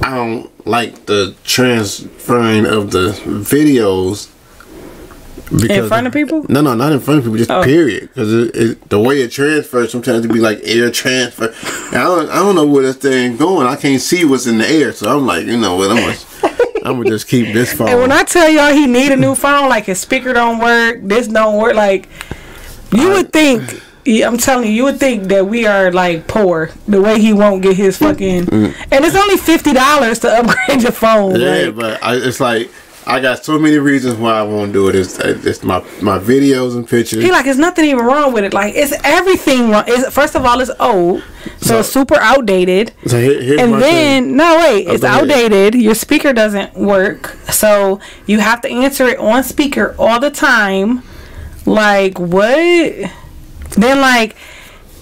I don't like the transferring of the videos. In front of people? No, not in front of people. Just period. Because the way it transfers, sometimes it be like air transfer. And I don't know where this thing going. I can't see what's in the air, so I'm like, you know what? I'm gonna just keep this phone. And when I tell y'all he need a new phone, like his speaker don't work, this don't work, like you would think. I'm telling you, you would think that we are like poor. The way he won't get his fucking, and it's only $50 to upgrade your phone. Yeah, like, but it's like I got so many reasons why I won't do it. It's my videos and pictures. He like, there's nothing even wrong with it. Like, it's everything wrong. First of all, it's old, so it's super outdated. So here's and then thing. no wait, it's outdated. Your speaker doesn't work, so you have to answer it on speaker all the time. Like what? Then like,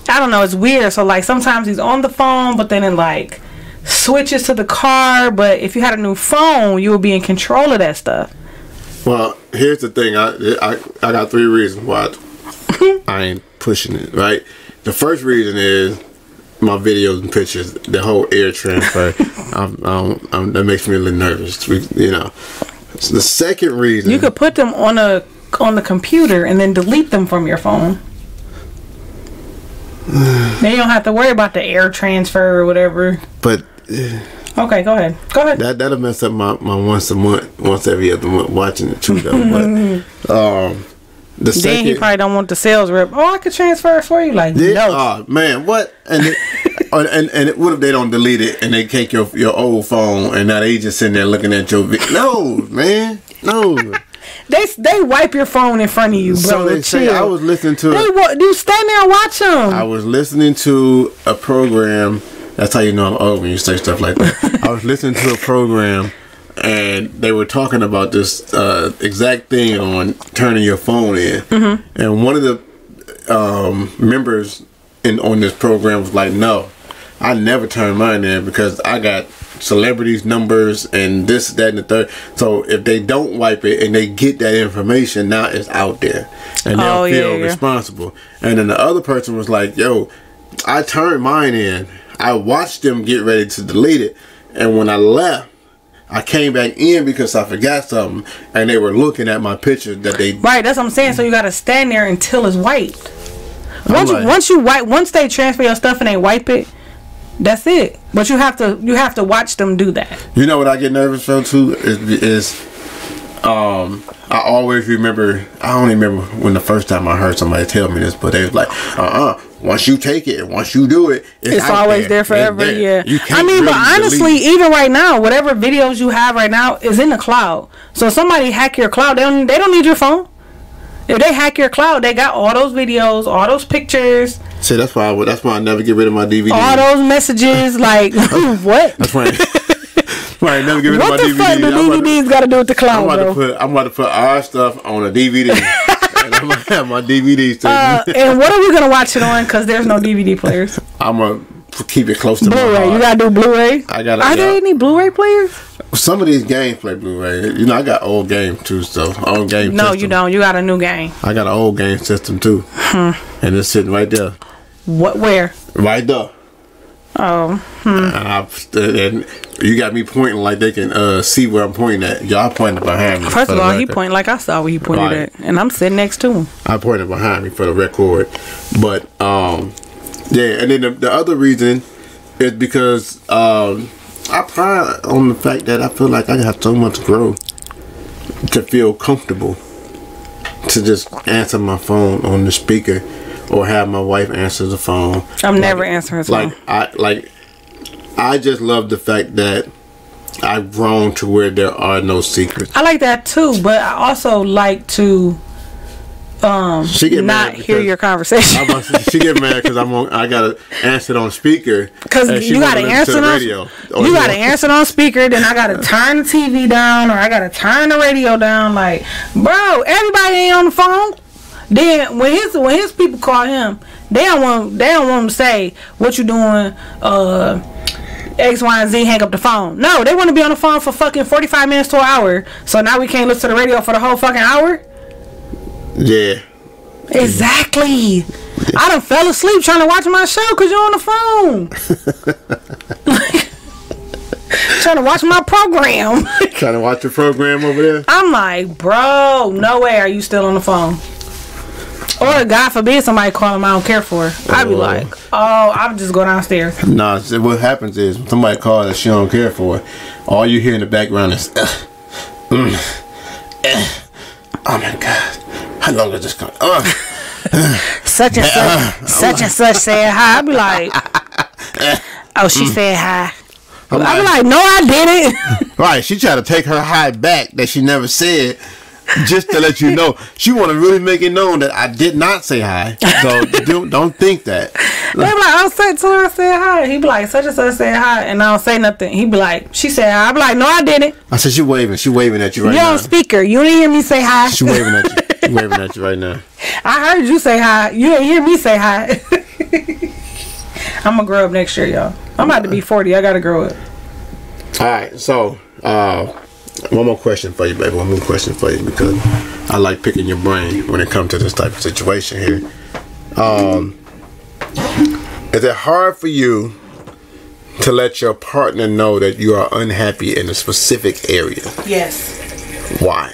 I don't know. It's weird. So like sometimes he's on the phone, but then it like switches to the car. But if you had a new phone, you would be in control of that stuff. Well, here's the thing. I got 3 reasons why I ain't pushing it. Right. The first reason is my videos and pictures. The whole air transfer. That makes me a little nervous. You know. So the second reason, you could put them on the computer and then delete them from your phone. Then you don't have to worry about the air transfer or whatever. But okay, go ahead. That'll mess up my once every other month watching it too, though. But the second, then he probably don't want the sales rep. Oh, I could transfer it for you. Like no. Oh man, what? And what if they don't delete it and they take your old phone and now they just sitting there looking at your video? No, man, no. They wipe your phone in front of you, bro. So they say, I was listening to. You stand there and watch them. I was listening to a program. That's how you know I'm old when you say stuff like that. I was listening to a program, and they were talking about this exact thing on turning your phone in. Mm-hmm. And one of the members on this program was like, "No, I never turn mine in because I got celebrities' numbers and this, that, and the third. So if they don't wipe it and they get that information, now it's out there and they'll feel responsible." And then the other person was like, "Yo, I turned mine in. I watched them get ready to delete it, and when I left, I came back in because I forgot something, and they were looking at my picture that they." Right, that's what I'm saying. So you gotta stand there until it's wiped. Once they transfer your stuff and they wipe it, that's it. But you have to watch them do that. You know what I get nervous for too is I always remember. I don't remember when the first time I heard somebody tell me this, but they was like, once you take it, once you do it, it's always there forever. Yeah. I mean, really, but honestly, even right now, whatever videos you have right now is in the cloud. So if somebody hack your cloud, they don't need your phone. If they hack your cloud, they got all those videos, all those pictures. See, that's why I never get rid of my DVD. All those messages, like what? That's why I never get rid of my DVD. What the fuck do DVDs got to do with the cloud, I'm about to put our stuff on a DVD. And I'm gonna have my DVDs too. And what are we gonna watch it on? Because there's no DVD players. I'm gonna keep it close to Blu-ray. my heart. You gotta do Blu-ray. Are there any Blu-ray players? Some of these games play Blu-ray. You know, I got old game too, so old game. No, system. You don't. You got a new game. I got an old game system too, and it's sitting right there. What? Where? Right there. Oh. And you got me pointing like they can see where I'm pointing at. Y'all pointing behind me. First of all, he pointed like I saw where he pointed at, and I'm sitting next to him. I pointed behind me for the record, but yeah. And then the other reason is because I pride on the fact that I feel like I have so much growth to feel comfortable to just answer my phone on the speaker or have my wife answer the phone. I'm never answering his phone. I just love the fact that I've grown to where there are no secrets. I like that too, but I also like to not hear your conversation. She get mad because I gotta answer it on speaker. Because you gotta answer on radio. You gotta answer it on speaker. Then I gotta turn the TV down, or I gotta turn the radio down. Like, bro, everybody ain't on the phone. Then when his people call him, they don't want him to say what you doing. X, Y, and Z, hang up the phone. No, they want to be on the phone for fucking 45 minutes to an hour. So now we can't listen to the radio for the whole fucking hour. Yeah. Exactly. Yeah. I done fell asleep trying to watch my show because you're on the phone. Trying to watch my program. Trying to watch your program over there? I'm like, bro, no way are you still on the phone. Or God forbid somebody call him I don't care for. I'd be like, oh, I'll just go downstairs. Nah, what happens is when somebody calls that she don't care for, all you hear in the background is oh my God, how long is this going? Such and such said hi. I'd be like, oh, she said hi. I'd be like, no, I didn't. Right, she tried to take her hi back that she never said. Just to let you know, she want to really make it known that I did not say hi. So don't think that. They be like, I'll say to her, I said hi. He be like, such and such said hi, and I don't say nothing. He be like, she said hi. I be like, no, I didn't. I said she waving at you right now. You're on speaker. You didn't hear me say hi. She waving at you. She waving at you right now. I heard you say hi. You didn't hear me say hi. I'm gonna grow up next year, y'all. I'm about to be 40. I gotta grow up. All right, so. One more question for you, baby. One more question for you because I like picking your brain when it comes to this type of situation here. Is it hard for you to let your partner know that you are unhappy in a specific area? Yes. Why?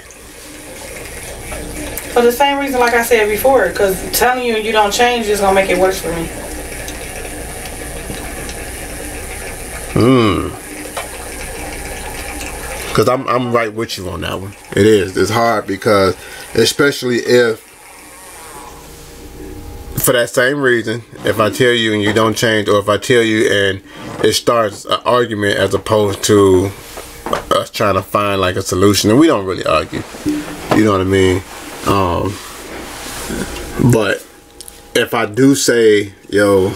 For the same reason like I said before, because telling you don't change is going to make it worse for me. Because I'm right with you on that one. It is. It's hard because, especially if, for that same reason, if I tell you and you don't change, or if I tell you and it starts an argument as opposed to us trying to find like a solution, and we don't really argue. You know what I mean? But if I do say, yo,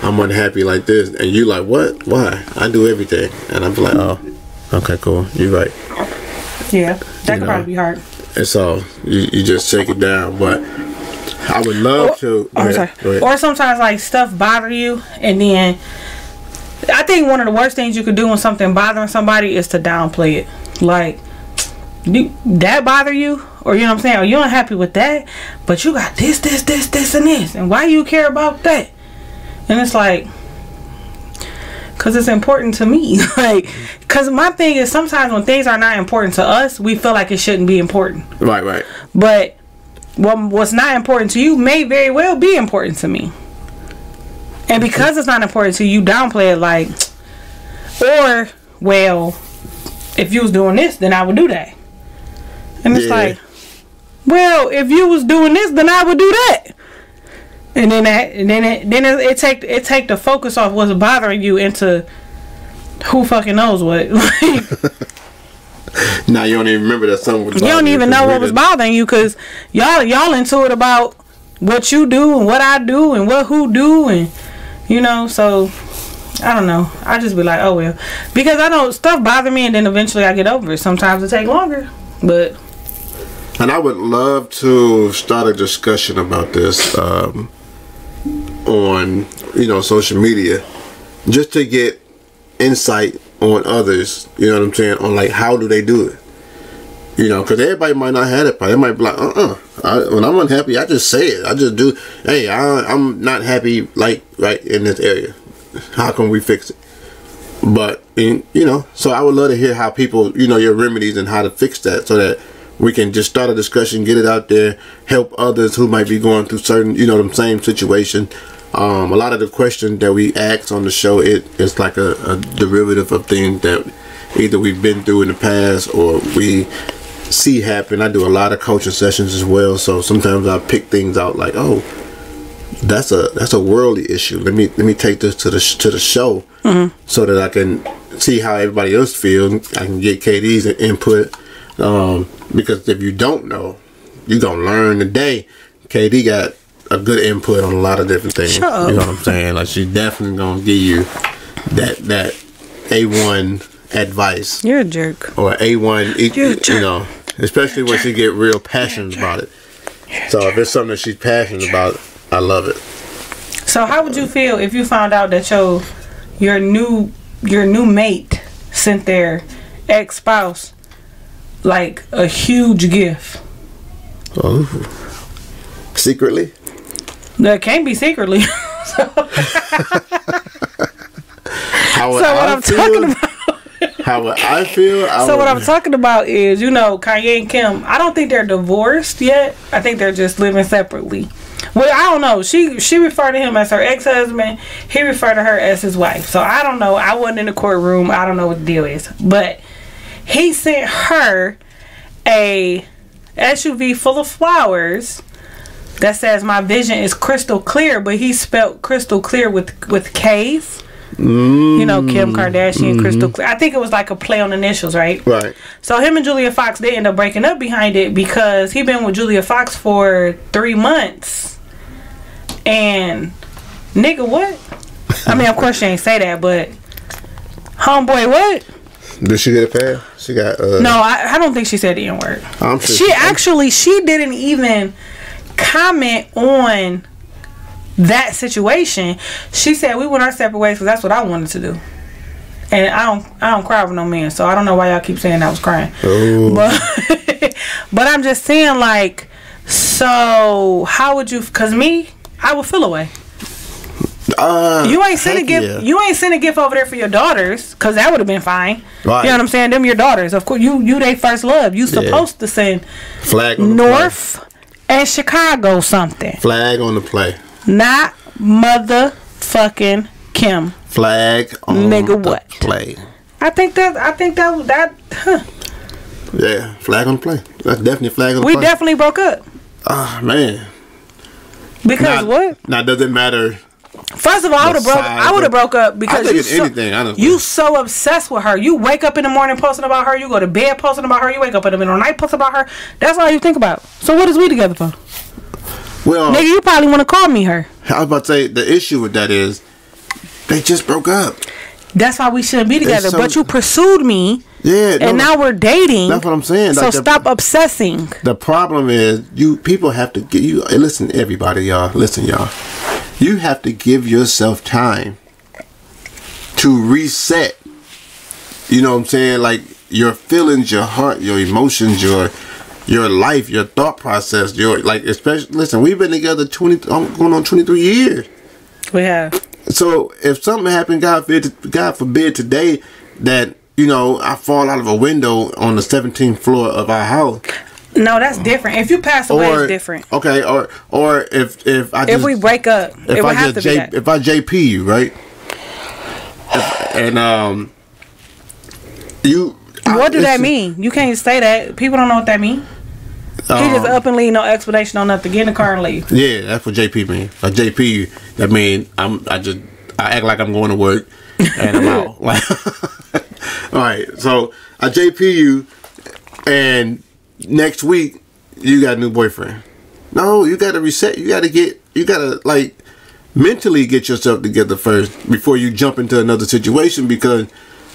I'm unhappy like this, and you like, what? Why? I do everything. And I'm like, oh. Okay, cool. You're right. Yeah, that could probably be hard. And so you just shake it down. But I would love to. Go ahead. Or sometimes like stuff bother you, and then I think one of the worst things you could do when something bothering somebody is to downplay it. Like, that bother you, or you know what I'm saying? Or you're unhappy with that, but you got this, and this, and why you care about that? And it's like, because it's important to me. Like, because my thing is sometimes when things are not important to us, we feel like it shouldn't be important. Right. But what's not important to you may very well be important to me. And because it's not important to you, downplay it like, or, well, if you was doing this, then I would do that. And it's like, well, if you was doing this, then I would do that. And then it take the focus off what's bothering you into who fucking knows what. Now you don't even remember that something was bothering you. You don't even know what was bothering you because y'all into it about what you do and what I do and what who do, and you know, so I don't know. I just be like, oh well, because I know stuff bother me and then eventually I get over it. Sometimes it take longer, but. And I would love to start a discussion about this on, social media, just to get insight on others, you know what I'm saying, on like how do they do it. You know, because everybody might not have it. They might be like, when I'm unhappy, I just say it. I just do. Hey, I'm not happy, like, right in this area. How can we fix it? But, you know, so I would love to hear how people, you know, your remedies and how to fix that, so that we can just start a discussion, get it out there, help others who might be going through certain, you know, the same situation. A lot of the questions that we ask on the show, it's like a derivative of things that either we've been through in the past or we see happen. I do a lot of coaching sessions as well, so sometimes I pick things out like, oh, that's a worldly issue. Let me take this to the show, so that I can see how everybody else feels. I can get KD's input, because if you don't know, you gonna learn today. KD got a good input on a lot of different things. Shut up. You know what I'm saying? Like, she's definitely gonna give you that A1 advice. You're a jerk. Or A1, you know, especially when she get real passionate about it. So if it's something that she's passionate about, I love it. So how would you feel if you found out that your new mate sent their ex-spouse like a huge gift? Oh, secretly? That can't be secretly. How would I feel? How would I feel? What I'm talking about is, you know, Kanye and Kim, I don't think they're divorced yet. I think they're just living separately. Well, I don't know. She referred to him as her ex-husband. He referred to her as his wife. So I don't know. I wasn't in the courtroom. I don't know what the deal is. But he sent her a SUV full of flowers that says my vision is crystal clear, but he spelled crystal clear with K's. You know, Kim Kardashian, crystal clear. I think it was like a play on initials, right? Right. So him and Julia Fox, they end up breaking up behind it because he been with Julia Fox for 3 months. And nigga, what? I mean, of course she ain't say that, but homeboy, what? Did she get a pass? She got No, I don't think she said the N-word. I'm sure she didn't even comment on that situation. She said we went our separate ways because that's what I wanted to do, and I don't cry with no man, so I don't know why y'all keep saying I was crying. But I'm just saying, like, so how would you? Because me, I would feel away. You ain't sent a gift. Yeah. You ain't sent a gift over there for your daughters, because that would have been fine. Right. You know what I'm saying? Them your daughters, of course. You they first love. You supposed to send flag on North and Chicago something. Flag on the play. Not motherfucking Kim. Flag on nigga the what? play. I think that. Yeah, flag on the play. That's definitely flag on the play. We definitely broke up. Ah, man. Because what? Now, does it matter? First of all, I would have broke up because you so obsessed with her. You wake up in the morning posting about her. You go to bed posting about her. You wake up in the middle of the night posting about her. That's all you think about. So what is we together for? Well, nigga, you probably want to call me her. I was about to say, the issue with that is they just broke up. That's why we shouldn't be together. But you pursued me. Yeah. And now we're dating. That's what I'm saying. So stop obsessing. The problem is people have to get you. Listen, everybody, y'all. Listen, y'all. You have to give yourself time to reset. You know what I'm saying? Like, your feelings, your heart, your emotions, your life, your thought process, especially, listen, we've been together going on 23 years. We have. So if something happened, God forbid today, that, you know, I fall out of a window on the 17th floor of our house. No, that's different. If you pass away, it's different. Okay, or if we break up, it would have to be that. If I JP you, right? What do that mean? You can't say that. People don't know what that means. He just up and leave, no explanation, no nothing. Get in the car and leave. Yeah, that's what JP mean. Like, JP, that mean I act like I'm going to work and I'm out. All right, so I JP you, and next week you got a new boyfriend. No, you got to reset. You got to like mentally get yourself together first before you jump into another situation, because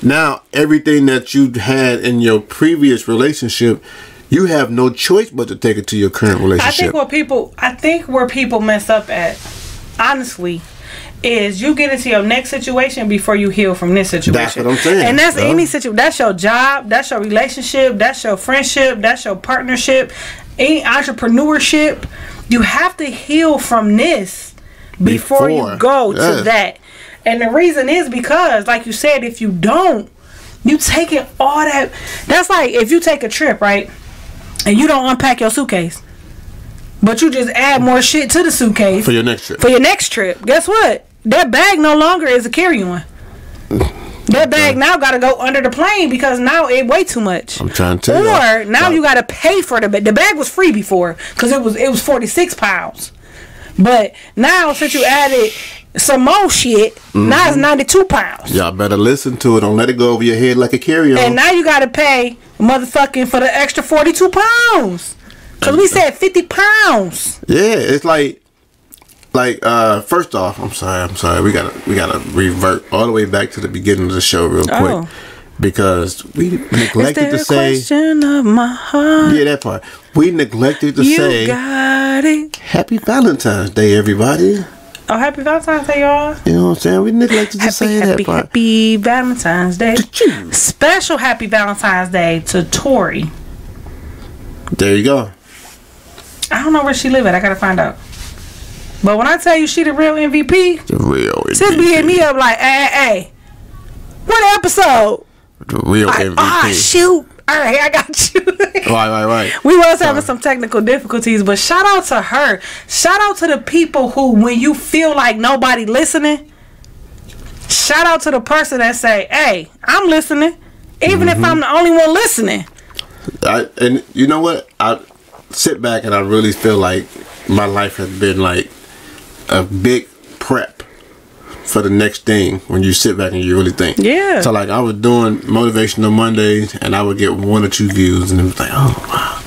now everything that you had in your previous relationship, you have no choice but to take it to your current relationship. I think where people mess up at, honestly, is you get into your next situation before you heal from this situation. That's what I'm saying. And that's any situation. That's your job. That's your relationship. That's your friendship. That's your partnership. Any entrepreneurship. You have to heal from this before you go to that. And the reason is because, like you said, if you don't, you taking all that. That's like if you take a trip, right? And you don't unpack your suitcase, but you just add more shit to the suitcase for your next trip. For your next trip, guess what? That bag no longer is a carry-on. That bag now got to go under the plane because now it weigh too much. I'm trying to tell you. Or now you got to pay for the bag. The bag was free before because it was 46 pounds. But now since you added some more shit, now it's 92 pounds. Y'all better listen to it. Don't let it go over your head like a carry-on. And now you got to pay motherfucking for the extra 42 pounds. Because we said 50 pounds. Yeah, it's like first off, I'm sorry. We gotta revert all the way back to the beginning of the show real quick. Because we neglected to say question of my heart. Yeah, that part. We neglected to say got it. Happy Valentine's Day, everybody. Oh, happy Valentine's Day, y'all. You know what I'm saying? We neglected to say that part. Happy Valentine's Day. Special happy Valentine's Day to Tori. There you go. I don't know where she live at. I gotta find out. But when I tell you she the real MVP, the real MVP. Sis be hitting me up like, hey, what episode? The real MVP. Ah, shoot. All right, I got you. Right. We was having some technical difficulties, but shout out to her. Shout out to the people who, when you feel like nobody listening, shout out to the person that say, hey, I'm listening, even if I'm the only one listening. And you know what? I sit back and I really feel like my life has been like a big prep for the next thing when you sit back and you really think. Yeah. So like I was doing motivational Mondays and I would get 1 or 2 views and it was like, oh wow.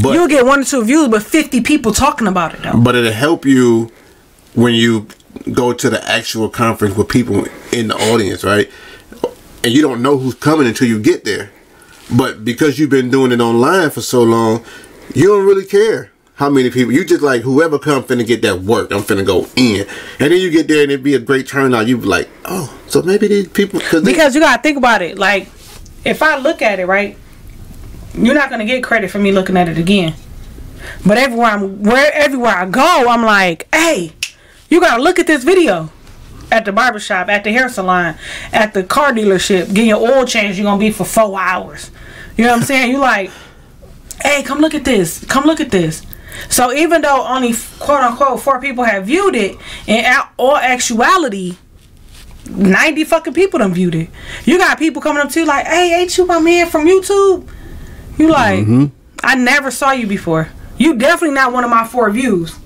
But you'll get 1 or 2 views, but 50 people talking about it though. But it'll help you when you go to the actual conference with people in the audience, right? And you don't know who's coming until you get there. But because you've been doing it online for so long, you don't really care how many people. You just like, whoever come finna get that work, I'm finna go in. And then you get there and it'd be a great turnout. You be like, oh, so maybe these people. Because you gotta think about it. Like, if I look at it, right, you're not gonna get credit for me looking at it again. But everywhere I go, I'm like, hey, you gotta look at this video. At the barbershop, at the hair salon, at the car dealership, getting your oil change, you're gonna be for 4 hours. You know what I'm saying? You like, hey, come look at this. Come look at this. So even though only quote unquote 4 people have viewed it, in all actuality, 90 fucking people done viewed it. You got people coming up to you like, hey, ain't you my man from YouTube? You like, I never saw you before. You definitely not one of my 4 views.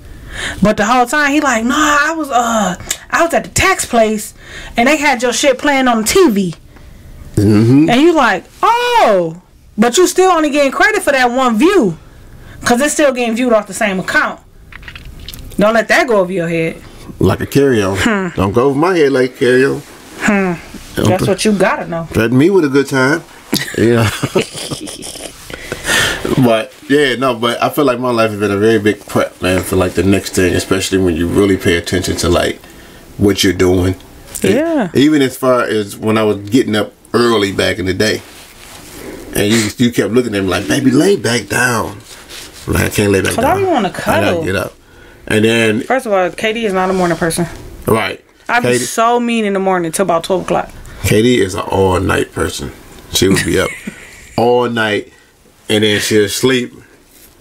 But the whole time he like, nah, I was at the tax place and they had your shit playing on the TV. And you like, oh, but you still only getting credit for that 1 view, cause it's still getting viewed off the same account. Don't let that go over your head. Like a carry-on. Don't go over my head like a carry-on. That's what you gotta know. Threaten me with a good time. Yeah. But but I feel like my life has been a very big prep, man, for like the next thing, especially when you really pay attention to like what you're doing. Yeah. Even as far as when I was getting up early back in the day, and you kept looking at me like, baby, lay back down. Like, I can't lay back down. Cause I want to cuddle. I gotta get up. And then first of all, Katie is not a morning person. Right. I be so mean in the morning till about 12 o'clock. Katie is an all night person. She would be up all night. And then she'll sleep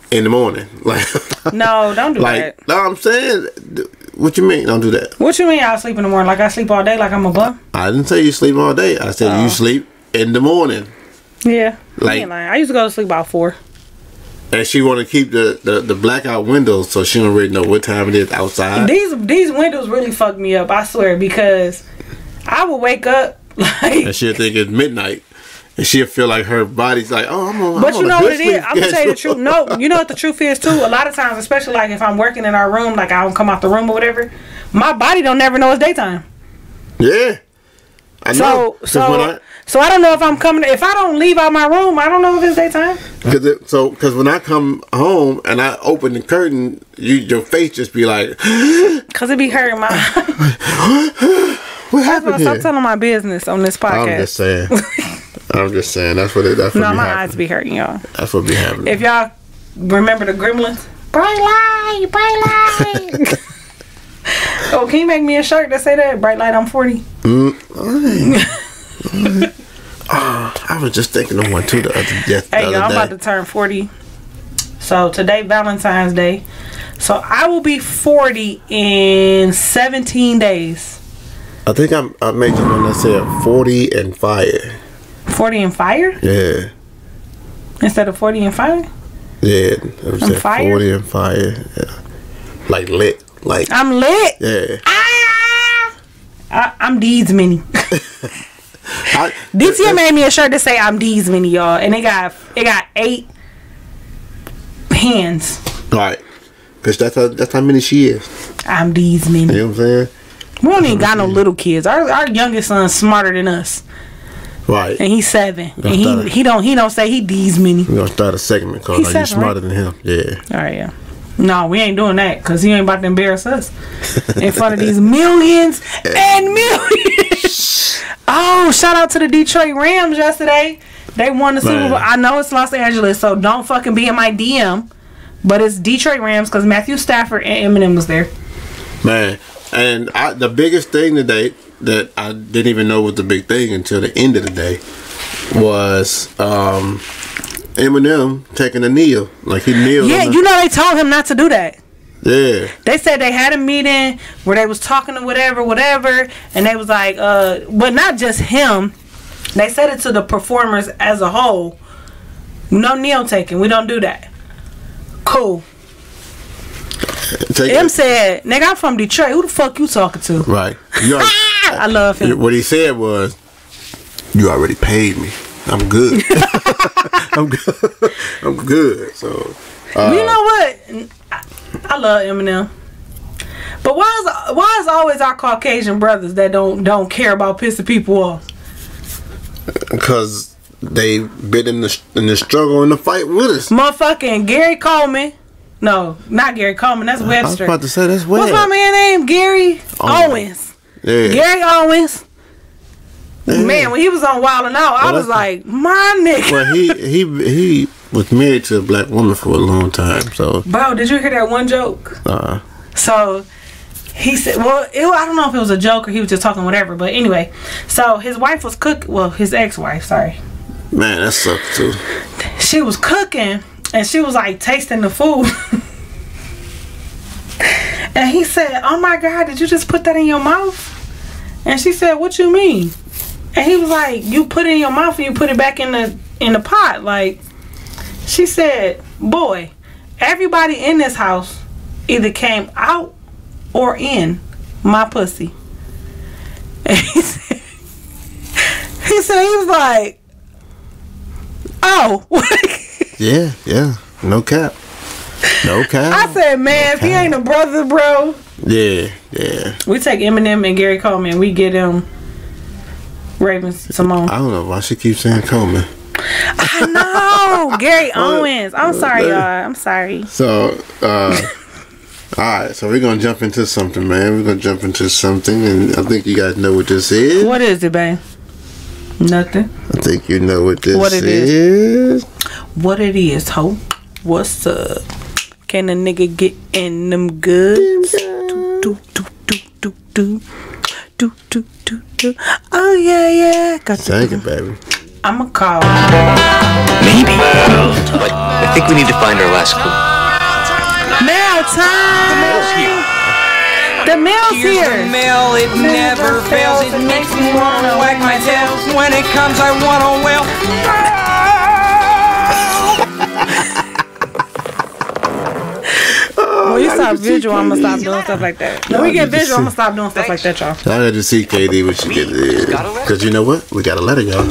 in the morning. Like, no, don't do that. No, I'm saying, what you mean? Don't do that. What you mean I'll sleep in the morning? Like I sleep all day? Like I'm a bum? I didn't say you sleep all day. I said you sleep in the morning. Yeah. Like, I used to go to sleep about 4. And she want to keep the blackout windows so she don't really know what time it is outside. These windows really fucked me up, I swear, because I would wake up like, and she'll think it's midnight. And she'll feel like her body's like, oh, I'm on. But you know what it is? I'm gonna tell you the truth. No, you know what the truth is too. A lot of times, especially like if I'm working in our room, like I don't come out the room or whatever, my body don't never know it's daytime. Yeah. I know. So I don't know if I'm coming. If I don't leave out my room, I don't know if it's daytime. Because when I come home and I open the curtain, your face just be like. Because it be hurting my. What happened here? Stop telling my business on this podcast. I'm just saying. That's what no, my eyes be hurting, y'all. That's what be happening. If y'all remember the Gremlins, bright light, bright light. Oh, can you make me a shirt that say that? Bright light, I'm 40. I was just thinking of one too the other day. Hey, y'all, I'm about to turn 40. So today, Valentine's Day. So I will be 40 in 17 days. I think I made the one that said 40 and fire. 40 and fire? Yeah. Instead of 40 and fire? Yeah. It was 40 and fire. Yeah. Like lit. Like I'm lit. Yeah. I'm Deeds Mini. DTM made me a shirt to say I'm Deeds Mini, y'all, and it got 8 hands. Right. Cause that's how many she is. I'm Deeds Mini. You know what I'm saying? We don't even got no little kids. Our youngest son's smarter than us. Right. And he's 7. And he don't say he Deeds Mini. We're gonna start a segment called Are You Smarter Than Him? Yeah. Alright, yeah. No, we ain't doing that because he ain't about to embarrass us in front of these millions and millions. Oh, shout out to the Detroit Rams yesterday. They won the Super Bowl. I know it's Los Angeles, so don't fucking be in my DM. But it's Detroit Rams because Matthew Stafford and Eminem was there. Man, and the biggest thing today that I didn't even know was the big thing until the end of the day was Eminem taking a kneel. Like he kneeled. Yeah, you know they told him not to do that. Yeah. They said they had a meeting where they was talking to whatever, and they was like, but not just him. They said it to the performers as a whole. No kneel taking. We don't do that. Cool. M said, nigga, I'm from Detroit. Who the fuck you talking to? Right. I love him. What he said was, you already paid me. I'm good. I'm good. I'm good. So, you know what? I love Eminem. But why is always our Caucasian brothers that don't care about pissing people off? Because they've been in the struggle and the fight with us. Motherfucking Gary Coleman. No, not Gary Coleman. That's Webster. I was about to say that's Webster. What's my man name? Gary Owens. Yeah. Gary Owens. Yeah. Man, when he was on Wild 'N Out, I was like, my nigga. Well, he was married to a black woman for a long time. So, bro, did you hear that one joke? So he said, well, I don't know if it was a joke or he was just talking whatever. But anyway, so his wife was cooking. Well, his ex-wife, sorry. Man, that sucks too. She was cooking and she was like tasting the food. And he said, oh my God, did you just put that in your mouth? And she said, what you mean? And he was like, you put it in your mouth and you put it back in the pot. Like, she said, boy, everybody in this house either came out or in my pussy. And he said he was like, oh. Yeah. No cap. I said, man, if he ain't a brother, bro. Yeah. We take Eminem and Gary Coleman. We get him Raven Simone. I don't know why she keeps saying Coleman. I know. Gary Owens. I'm sorry, y'all. I'm sorry. So, alright, so we're going to jump into something, man. We're going to jump into something, and I think you guys know what this is. What is it, babe? Nothing. I think you know what this is. What it is, ho? What's up? Can a nigga get in them goods? Do. Oh yeah. Thank you, baby. I'ma call. Maybe. But I think we need to find our last clue. Mail time. The mail's here. Here's the mail, it never fails. It makes me wanna wag my tail. When it comes, I wanna wail. When you stop visual, I'm gonna stop doing stuff like that. When we get visual, I'm gonna stop doing stuff like that, y'all. I got to see KD what she get. Because you know what? We got a letter, y'all.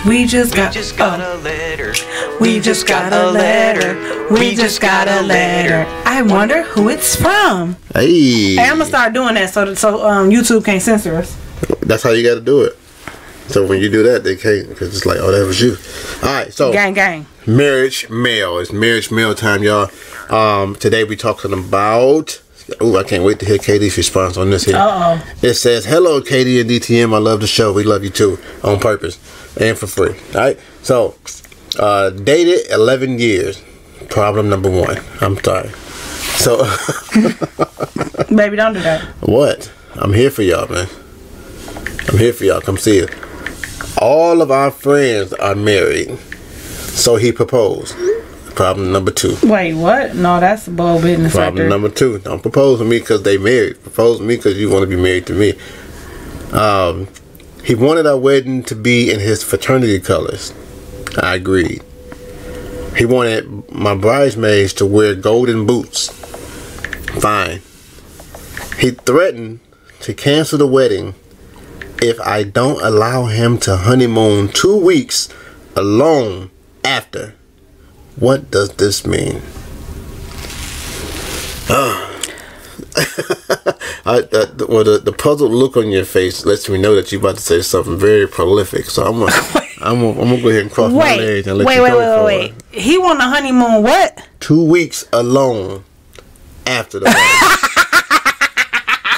We just got a letter. We just got a letter. We just got a letter. I wonder who it's from. Hey, I'm gonna start doing that so YouTube can't censor us. That's how you got to do it. So when you do that, they can't, because it's like, oh, that was you. All right, so gang. Marriage mail. It's marriage mail time, y'all. Today we talking about. Oh, I can't wait to hear Katie's response on this here. It says, "Hello, Katie and DTM. I love the show. We love you too, on purpose and for free." All right. So, dated 11 years. Problem number 1. I'm sorry. So, baby, don't do that. What? I'm here for y'all, man. I'm here for y'all. Come see it. All of our friends are married, so he proposed. Problem number 2. Wait, what? No, that's a bull business. Problem number 2. Don't propose to me because they married. Propose to me because you want to be married to me. He wanted our wedding to be in his fraternity colors. I agreed. He wanted my bridesmaids to wear golden boots. Fine. He threatened to cancel the wedding if I don't allow him to honeymoon 2 weeks alone after. What does this mean? The puzzled look on your face lets me know that you're about to say something very prolific. So I'm gonna go ahead and cross my legs and let you go. Wait. He want a honeymoon what? 2 weeks alone after the wedding.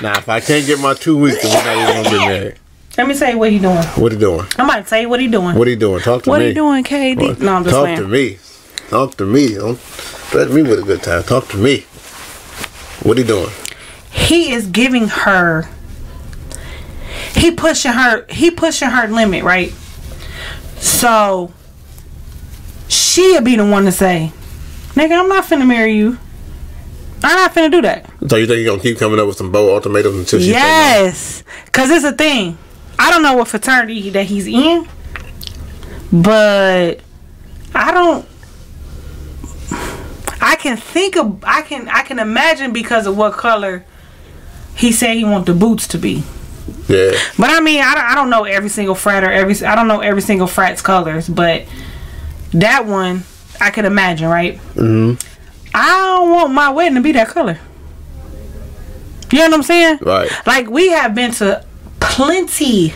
Now, if I can't get my 2 weeks, then we're not even gonna get married. Let me say what he doing. What he doing? I might say what he doing. What he doing? Talk to me. What he doing, KD? No, I'm just Talk saying. to me. Talk to me. Don't threaten me with a good time. Talk to me. What he doing? He is giving her. He pushing her limit, right? So she'll be the one to say, "Nigga, I'm not finna marry you. I'm not finna do that." So you think he gonna keep coming up with some bold ultimatums until she? Yes, cause it's a thing. I don't know what fraternity that he's in, but I can imagine because of what color he said he want the boots to be. Yeah. But I mean, I don't know every single frat I don't know every single frat's colors, but that one I could imagine, right? Mm-hmm. I don't want my wedding to be that color. You know what I'm saying? Right. Like, we have been to plenty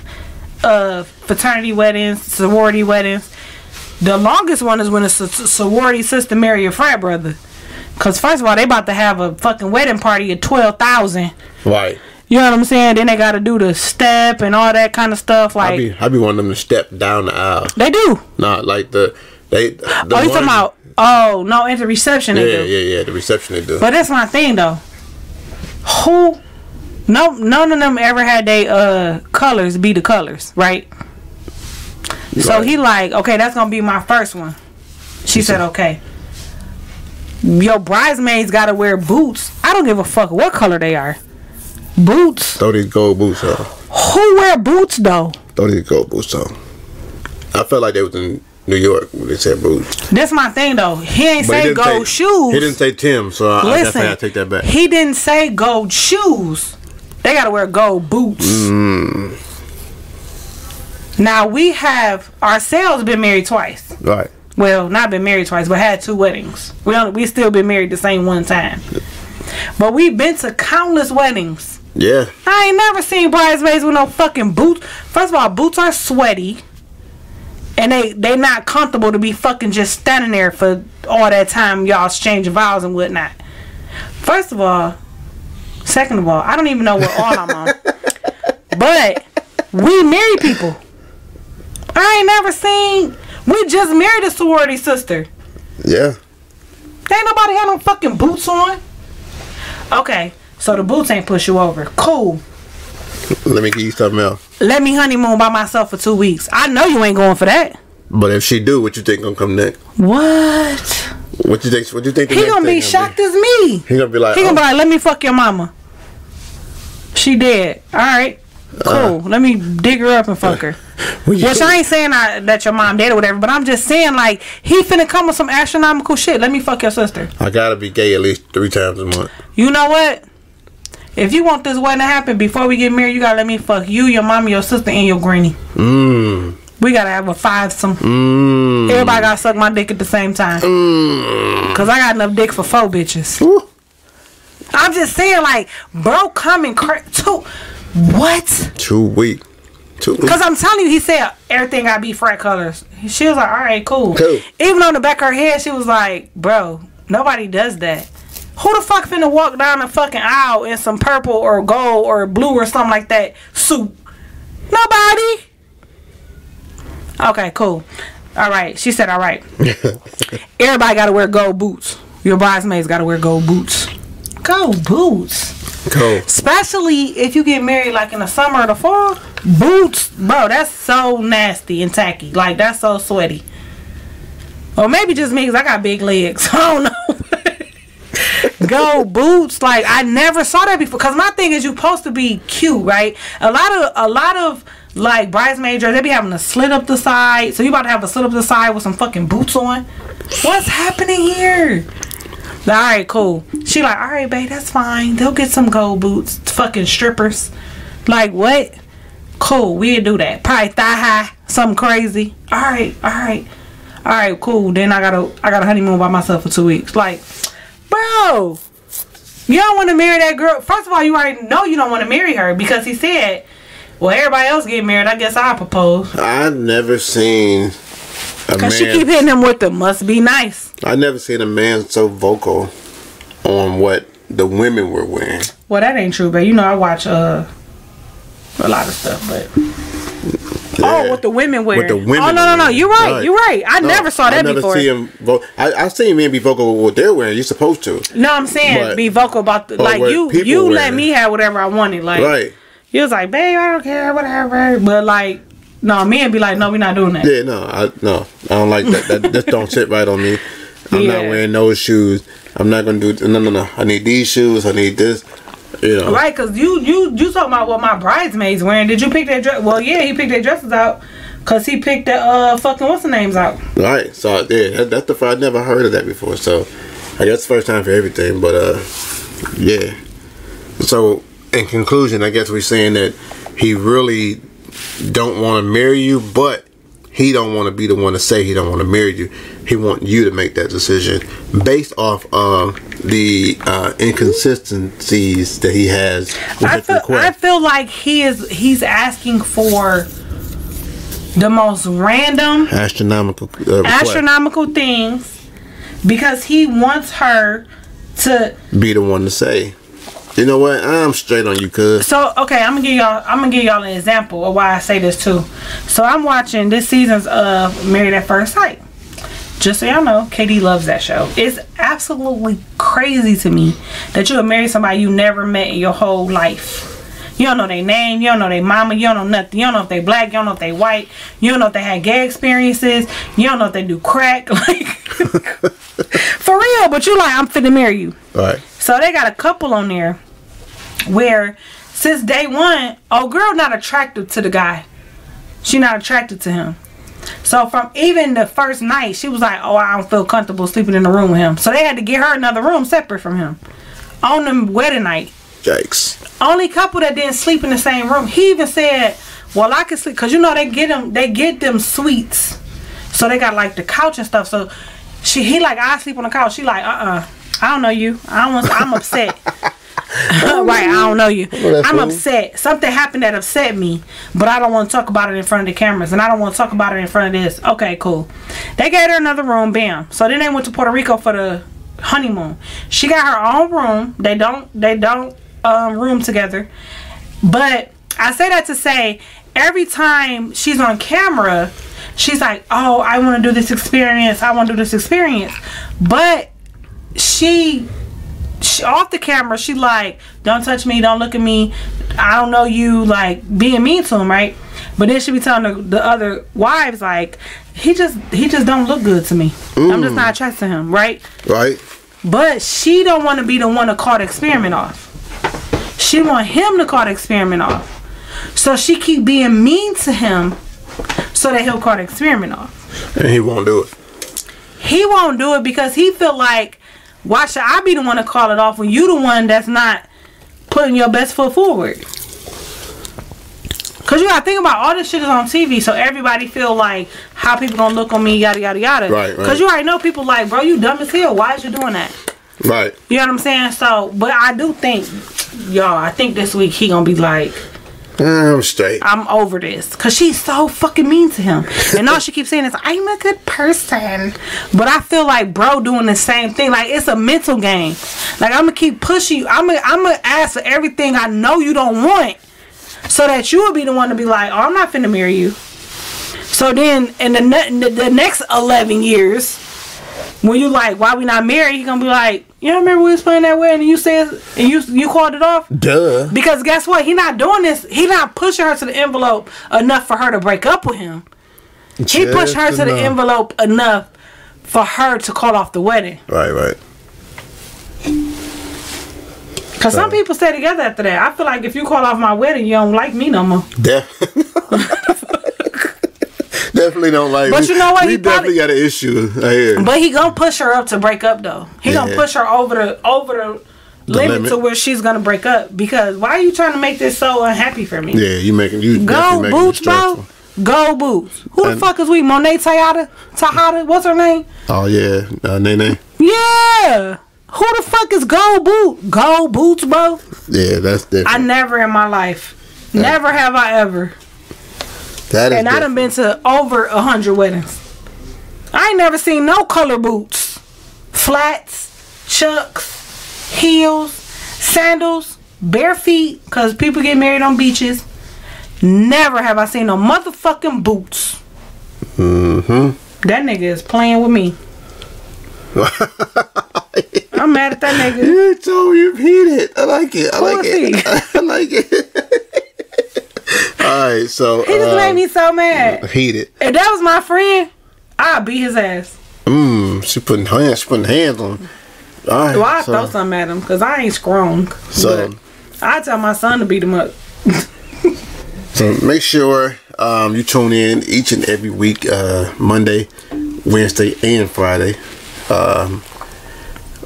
of fraternity weddings, sorority weddings. The longest one is when a sorority sister marry a frat brother. Because first of all, they about to have a fucking wedding party at 12,000. Right. You know what I'm saying? Then they got to do the step and all that kind of stuff. Like, I be wanting them to step down the aisle. They do. Nah, like you talking about? Oh no, at the reception they do. Yeah. The reception they do. But that's my thing though. None of them ever had they colors be the colors, right? So he like, okay, that's gonna be my first one. She said, okay. Your bridesmaids gotta wear boots. I don't give a fuck what color they are. Boots. Throw these gold boots on. Who wear boots though? Throw these gold boots on. I felt like they was in New York when they said boots. That's my thing though. He ain't say gold shoes. He didn't say Tim, so I definitely gotta take that back. He didn't say gold shoes. They gotta wear gold boots. Now we have ourselves been married twice. Right. Well, not been married twice, but had 2 weddings. We still been married the same one time. But we've been to countless weddings. Yeah. I ain't never seen bridesmaids with no fucking boots. First of all, boots are sweaty. And they not comfortable to be fucking just standing there for all that time y'all exchange vows and whatnot. First of all. Second of all, I don't even know what all I'm on. But we married people. I ain't never seen. We just married a sorority sister. Yeah. Ain't nobody had no fucking boots on. Okay, so the boots ain't push you over. Cool. Let me give you something else. Let me honeymoon by myself for 2 weeks. I know you ain't going for that. But if she do, what you think gonna come next? What? What you think? What you think? He gonna be shocked as me. He gonna be like, let me fuck your mama. She dead. All right. Cool. Let me dig her up and fuck her. Which I ain't saying that your mom dead or whatever, but I'm just saying like he finna come with some astronomical shit. Let me fuck your sister. I gotta be gay at least 3 times a month. You know what? If you want this wedding to happen before we get married, you gotta let me fuck you, your mama, your sister, and your granny. We gotta have a 5-some. Everybody gotta suck my dick at the same time. Cause I got enough dick for 4 bitches. I'm just saying, like, bro, coming 2 what? 2 weeks. Because I'm telling you, he said everything gotta be frat colors. She was like, all right, cool. Even on the back of her head, she was like, bro, nobody does that. Who the fuck finna walk down the fucking aisle in some purple or gold or blue or something like that suit? Nobody. Okay, cool. All right. She said, all right. Everybody gotta wear gold boots. Your bridesmaids gotta wear gold boots. Gold boots. Cool. Especially if you get married like in the summer or the fall. Boots, bro, that's so nasty and tacky. Like, that's so sweaty. Or maybe just me because I got big legs. I don't know. Gold boots, like I never saw that before. Cause my thing is, you supposed to be cute, right? A lot of like bridesmaid dress, they be having a slit up the side. So you about to have a slit up the side with some fucking boots on? What's happening here? All right, cool. She like, all right, babe, that's fine. They'll get some gold boots. Fucking strippers. Like what? Cool, we'll do that. Probably thigh high, something crazy. All right, cool. Then I got a honeymoon by myself for 2 weeks. Like, bro, you don't want to marry that girl. First of all, you already know you don't want to marry her because he said, well, everybody else get married. I guess I'll propose. I've never seen a man. Because she keep hitting him with the must be nice. I never seen a man so vocal on what the women were wearing. Well, that ain't true, but you know I watch a lot of stuff, but oh, what the women wear. What the women no, you're right. You're right. I never saw that before. See him I seen men be vocal with what they're wearing. You're supposed to. No, I'm saying be vocal about the, like you let me have whatever I wanted. Like right. You was like, babe, I don't care, whatever. But like, no, men be like, no, we're not doing that. Yeah, I don't like that. That don't sit right on me. I'm not wearing those shoes. I'm not gonna do. No. I need these shoes. I need this. You know. Right, cause you talking about what my bridesmaids wearing. Did you pick that dress? Well, yeah, he picked their dresses out, cause he picked the fucking what's the names out. Right. So yeah, that's the I never heard of that before. So I guess first time for everything. But yeah. So in conclusion, I guess we're saying that he really don't want to marry you, but he don't want to be the one to say he don't want to marry you. He want you to make that decision based off of the inconsistencies that he has with his request. I feel like he's asking for the most random astronomical things because he wants her to be the one to say, you know what, I'm straight on you, cuz. So okay, I'm gonna give y'all an example of why I say this too. So I'm watching this season's of Married at First Sight. Just so y'all know, KD loves that show. It's absolutely crazy to me that you would marry somebody you never met in your whole life. You don't know their name, you don't know their mama, you don't know nothing. You don't know if they black, you don't know if they white, you don't know if they had gay experiences, you don't know if they do crack, like for real. But you like, I'm finna marry you. Right. So they got a couple on there where since day one, oh girl not attracted to the guy. She not attracted to him. So from even the first night, she was like, oh, I don't feel comfortable sleeping in the room with him. So they had to get her another room separate from him on the wedding night. Yikes. Only couple that didn't sleep in the same room. He even said, well, I can sleep, because you know they get them suites. So they got like the couch and stuff. So he like, I sleep on the couch. She like, I don't know you. I'm upset. Right, I don't know you. I'm upset. Something happened that upset me, but I don't want to talk about it in front of the cameras, and I don't want to talk about it in front of this. Okay, cool. They gave her another room, bam. So then they went to Puerto Rico for the honeymoon. She got her own room. They don't room together. But I say that to say, every time she's on camera, she's like, oh, I want to do this experience. I want to do this experience. But she off the camera, she like, don't touch me, don't look at me, I don't know you, like being mean to him, right? But then she be telling the other wives like, he just don't look good to me. I'm just not attracted to him, right? Right. But she don't want to be the one to call the experiment off. She want him to call the experiment off. So she keep being mean to him so that he'll call the experiment off. And he won't do it. He won't do it because he feel like, why should I be the one to call it off when you the one that's not putting your best foot forward? Because you got to think about all this shit is on TV, so everybody feel like how people going to look on me, yada, yada, yada. Right. Because you already know people like, bro, you dumb as hell. Why is you doing that? Right. You know what I'm saying? So, but I do think, y'all, I think this week he going to be like, I'm straight. I'm over this. Because she's so fucking mean to him. And all she keeps saying is, I'm a good person. But I feel like bro doing the same thing. Like, it's a mental game. Like, I'm going to keep pushing you. I'm going to ask for everything I know you don't want. So that you will be the one to be like, oh, I'm not finna marry you. So then, in the next 11 years, when you like, why we not married? He gonna be like, you don't remember we was playing that wedding and you said, and you called it off? Duh. Because guess what? He not doing this. He not pushing her to the envelope enough for her to break up with him. He pushed her to the envelope enough for her to call off the wedding. Right. Because some people stay together after that. I feel like if you call off my wedding, you don't like me no more. Definitely don't like. But you know what? We definitely got an issue here. But he gonna push her up to break up though. He gonna push her over the limit to where she's gonna break up. Because why are you trying to make this so unhappy for me? Yeah, you go Boots, bro. Go Boots. Who the fuck is we? Monet Tejada? What's her name? Oh yeah, Nene. Yeah. Who the fuck is Go Boots? Go Boots, bro. Yeah, that's different. I never in my life. Never have I ever. That is and I done been to over 100 weddings. I ain't never seen no color boots. Flats, chucks, heels, sandals, bare feet, because people get married on beaches. Never have I seen no motherfucking boots. That nigga is playing with me. I'm mad at that nigga. You told you beat it. I like it. I like it. Alright, so he just made me so mad. Heated. If that was my friend, I'd beat his ass. She putting hands on him. Alright. Well, I throw something at him because I ain't strong. So I tell my son to beat him up. So make sure you tune in each and every week, Monday, Wednesday, and Friday.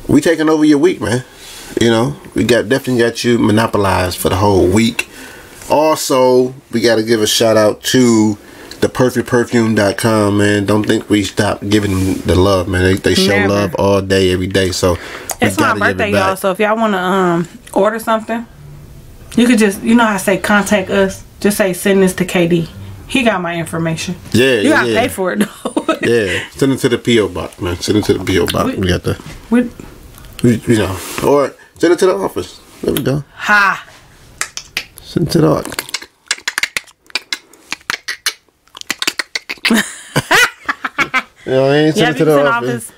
We taking over your week, man. You know, we definitely got you monopolized for the whole week. Also, we got to give a shout out to theperfectperfume.com, man. Don't think we stop giving them the love, man. They show love all day, every day. So it's my birthday, y'all. So if y'all want to order something, you could just, you know how I say contact us. Just say send this to KD. He got my information. Yeah, you gotta pay for it though. Yeah, send it to the PO box, man. Send it to the PO box. We got the, you know, or send it to the office. There we go. Ha. Send it to the office. You know what I mean? Send it to the office.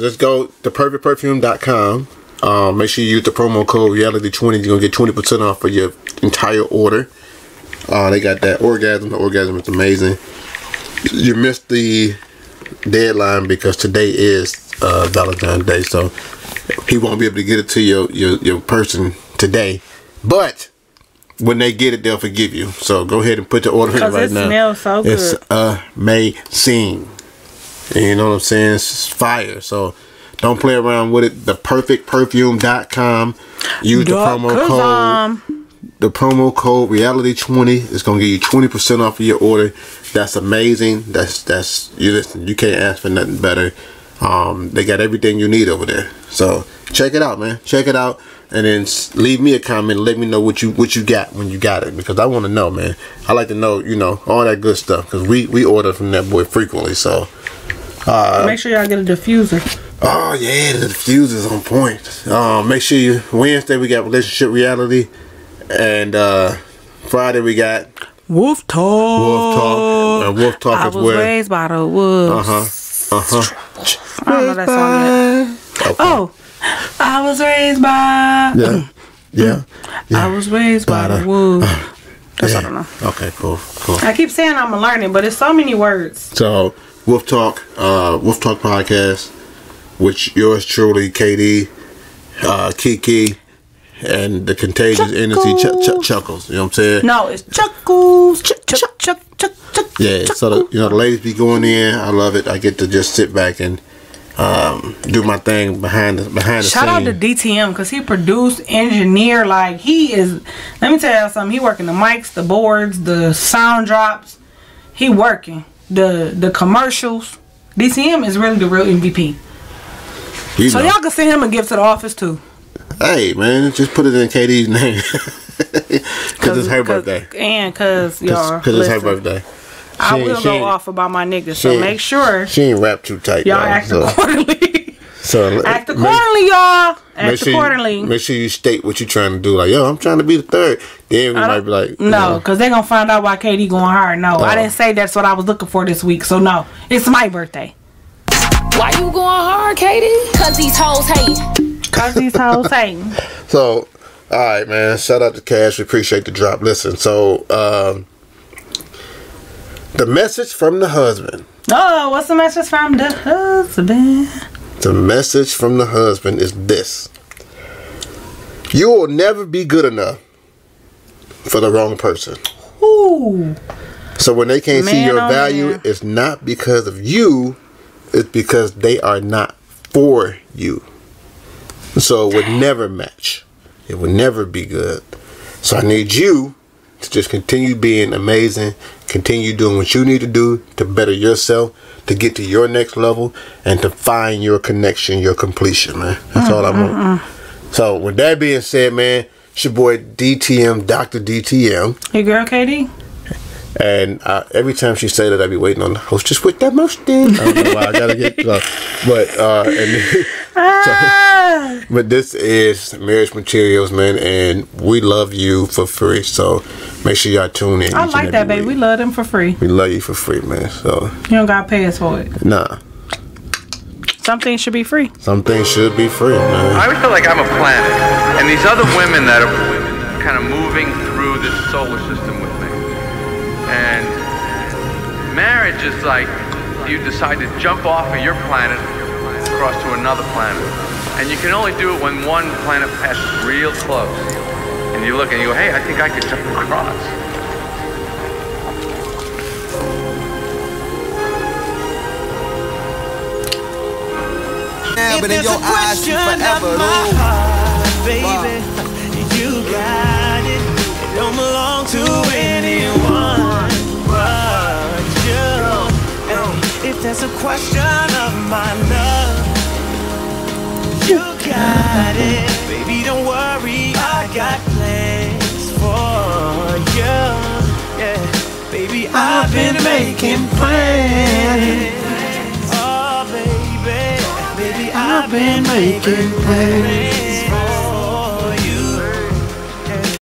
Just go to perfectperfume.com. Make sure you use the promo code reality20. You're gonna get 20% off for your entire order. They got that orgasm. The orgasm is amazing. You missed the deadline because today is Valentine's Day, so he won't be able to get it to your person today. But when they get it, they'll forgive you. So go ahead and put the order in right now. It smells so good. It's amazing. You know what I'm saying? It's fire. So don't play around with it. Theperfectperfume.com. Use the promo code. The promo code reality20 is gonna give you 20% off of your order. That's amazing. That's you listen. You can't ask for nothing better. They got everything you need over there. So check it out, man. Check it out, and then leave me a comment. And let me know what you got when you got it, because I want to know, man. I like to know, you know, all that good stuff, because we order from that boy frequently. So make sure y'all get a diffuser. Oh yeah, the diffuser's on point. Make sure you Wednesday we got relationship reality. And Friday we got Wolf Talk. And Wolf Talk is where I was raised by the wolves. I don't know that song yet. Okay. Oh, I was raised by. Yeah. I was raised by the wolves. That's I don't know. Okay, cool. I keep saying I'm learning, but it's so many words. So Wolf Talk podcast, which yours truly, KD, Kiki. And the contagious energy chuckles. You know what I'm saying? No, it's chuckles. Chuck. Yeah, so the ladies be going in. I love it. I get to just sit back and do my thing behind the scene. Shout out to DTM because he produced, engineer. Like he is. Let me tell you something. He working the mics, the boards, the sound drops. He working the commercials. DTM is really the real MVP. So y'all can send him a gift to the office too. Hey man, just put it in KD's name. Because it's her birthday. And because, y'all, because it's her birthday. I will go off about my niggas, so make sure she ain't wrapped too tight. Y'all act accordingly. So act accordingly, y'all. Act accordingly. Make sure you state what you're trying to do. Like, yo, I'm trying to be the third. Then we might be like, no, because they're gonna find out why Katie going hard. No, I didn't say that's what I was looking for this week. So no, it's my birthday. Why you going hard, Katie? Cause these hoes hating. Cause these hoes hating. So, all right, man. Shout out to Cash. We appreciate the drop. Listen, so the message from the husband. Oh, what's the message from the husband? The message from the husband is this: you will never be good enough for the wrong person. Ooh. So when they can't see your value, it's not because of you, it's because they are not for you. So it would never match. It would never be good. So I need you to just continue being amazing, continue doing what you need to do to better yourself, to get to your next level, and to find your connection, your completion, man. That's all I want. So with that being said, man, it's your boy DTM, Dr. DTM. Your girl Katie. And every time she say that, I be waiting on the hostess with that motion. I don't know why I gotta get but this is Marriage Materials, man, and we love you for free. So make sure y'all tune in. I like that, baby. We love them for free. We love you for free, man. So you don't gotta pay us for it. Nah. Some things should be free. Some things should be free, man. I always feel like I'm a planet, and these other women that are kind of moving through this solar system with me. And marriage is like you decide to jump off of your planet across to another planet. And you can only do it when one planet passes real close. And you look and you go, hey, I think I could jump across. Yeah, but in your eyes, you forever, baby, you got it. It don't belong to anyone but you. If there's a question of my love, you got it. Baby, don't worry, I got plans for you. Yeah, baby, I've been making plans. Oh, baby, I've been making plans.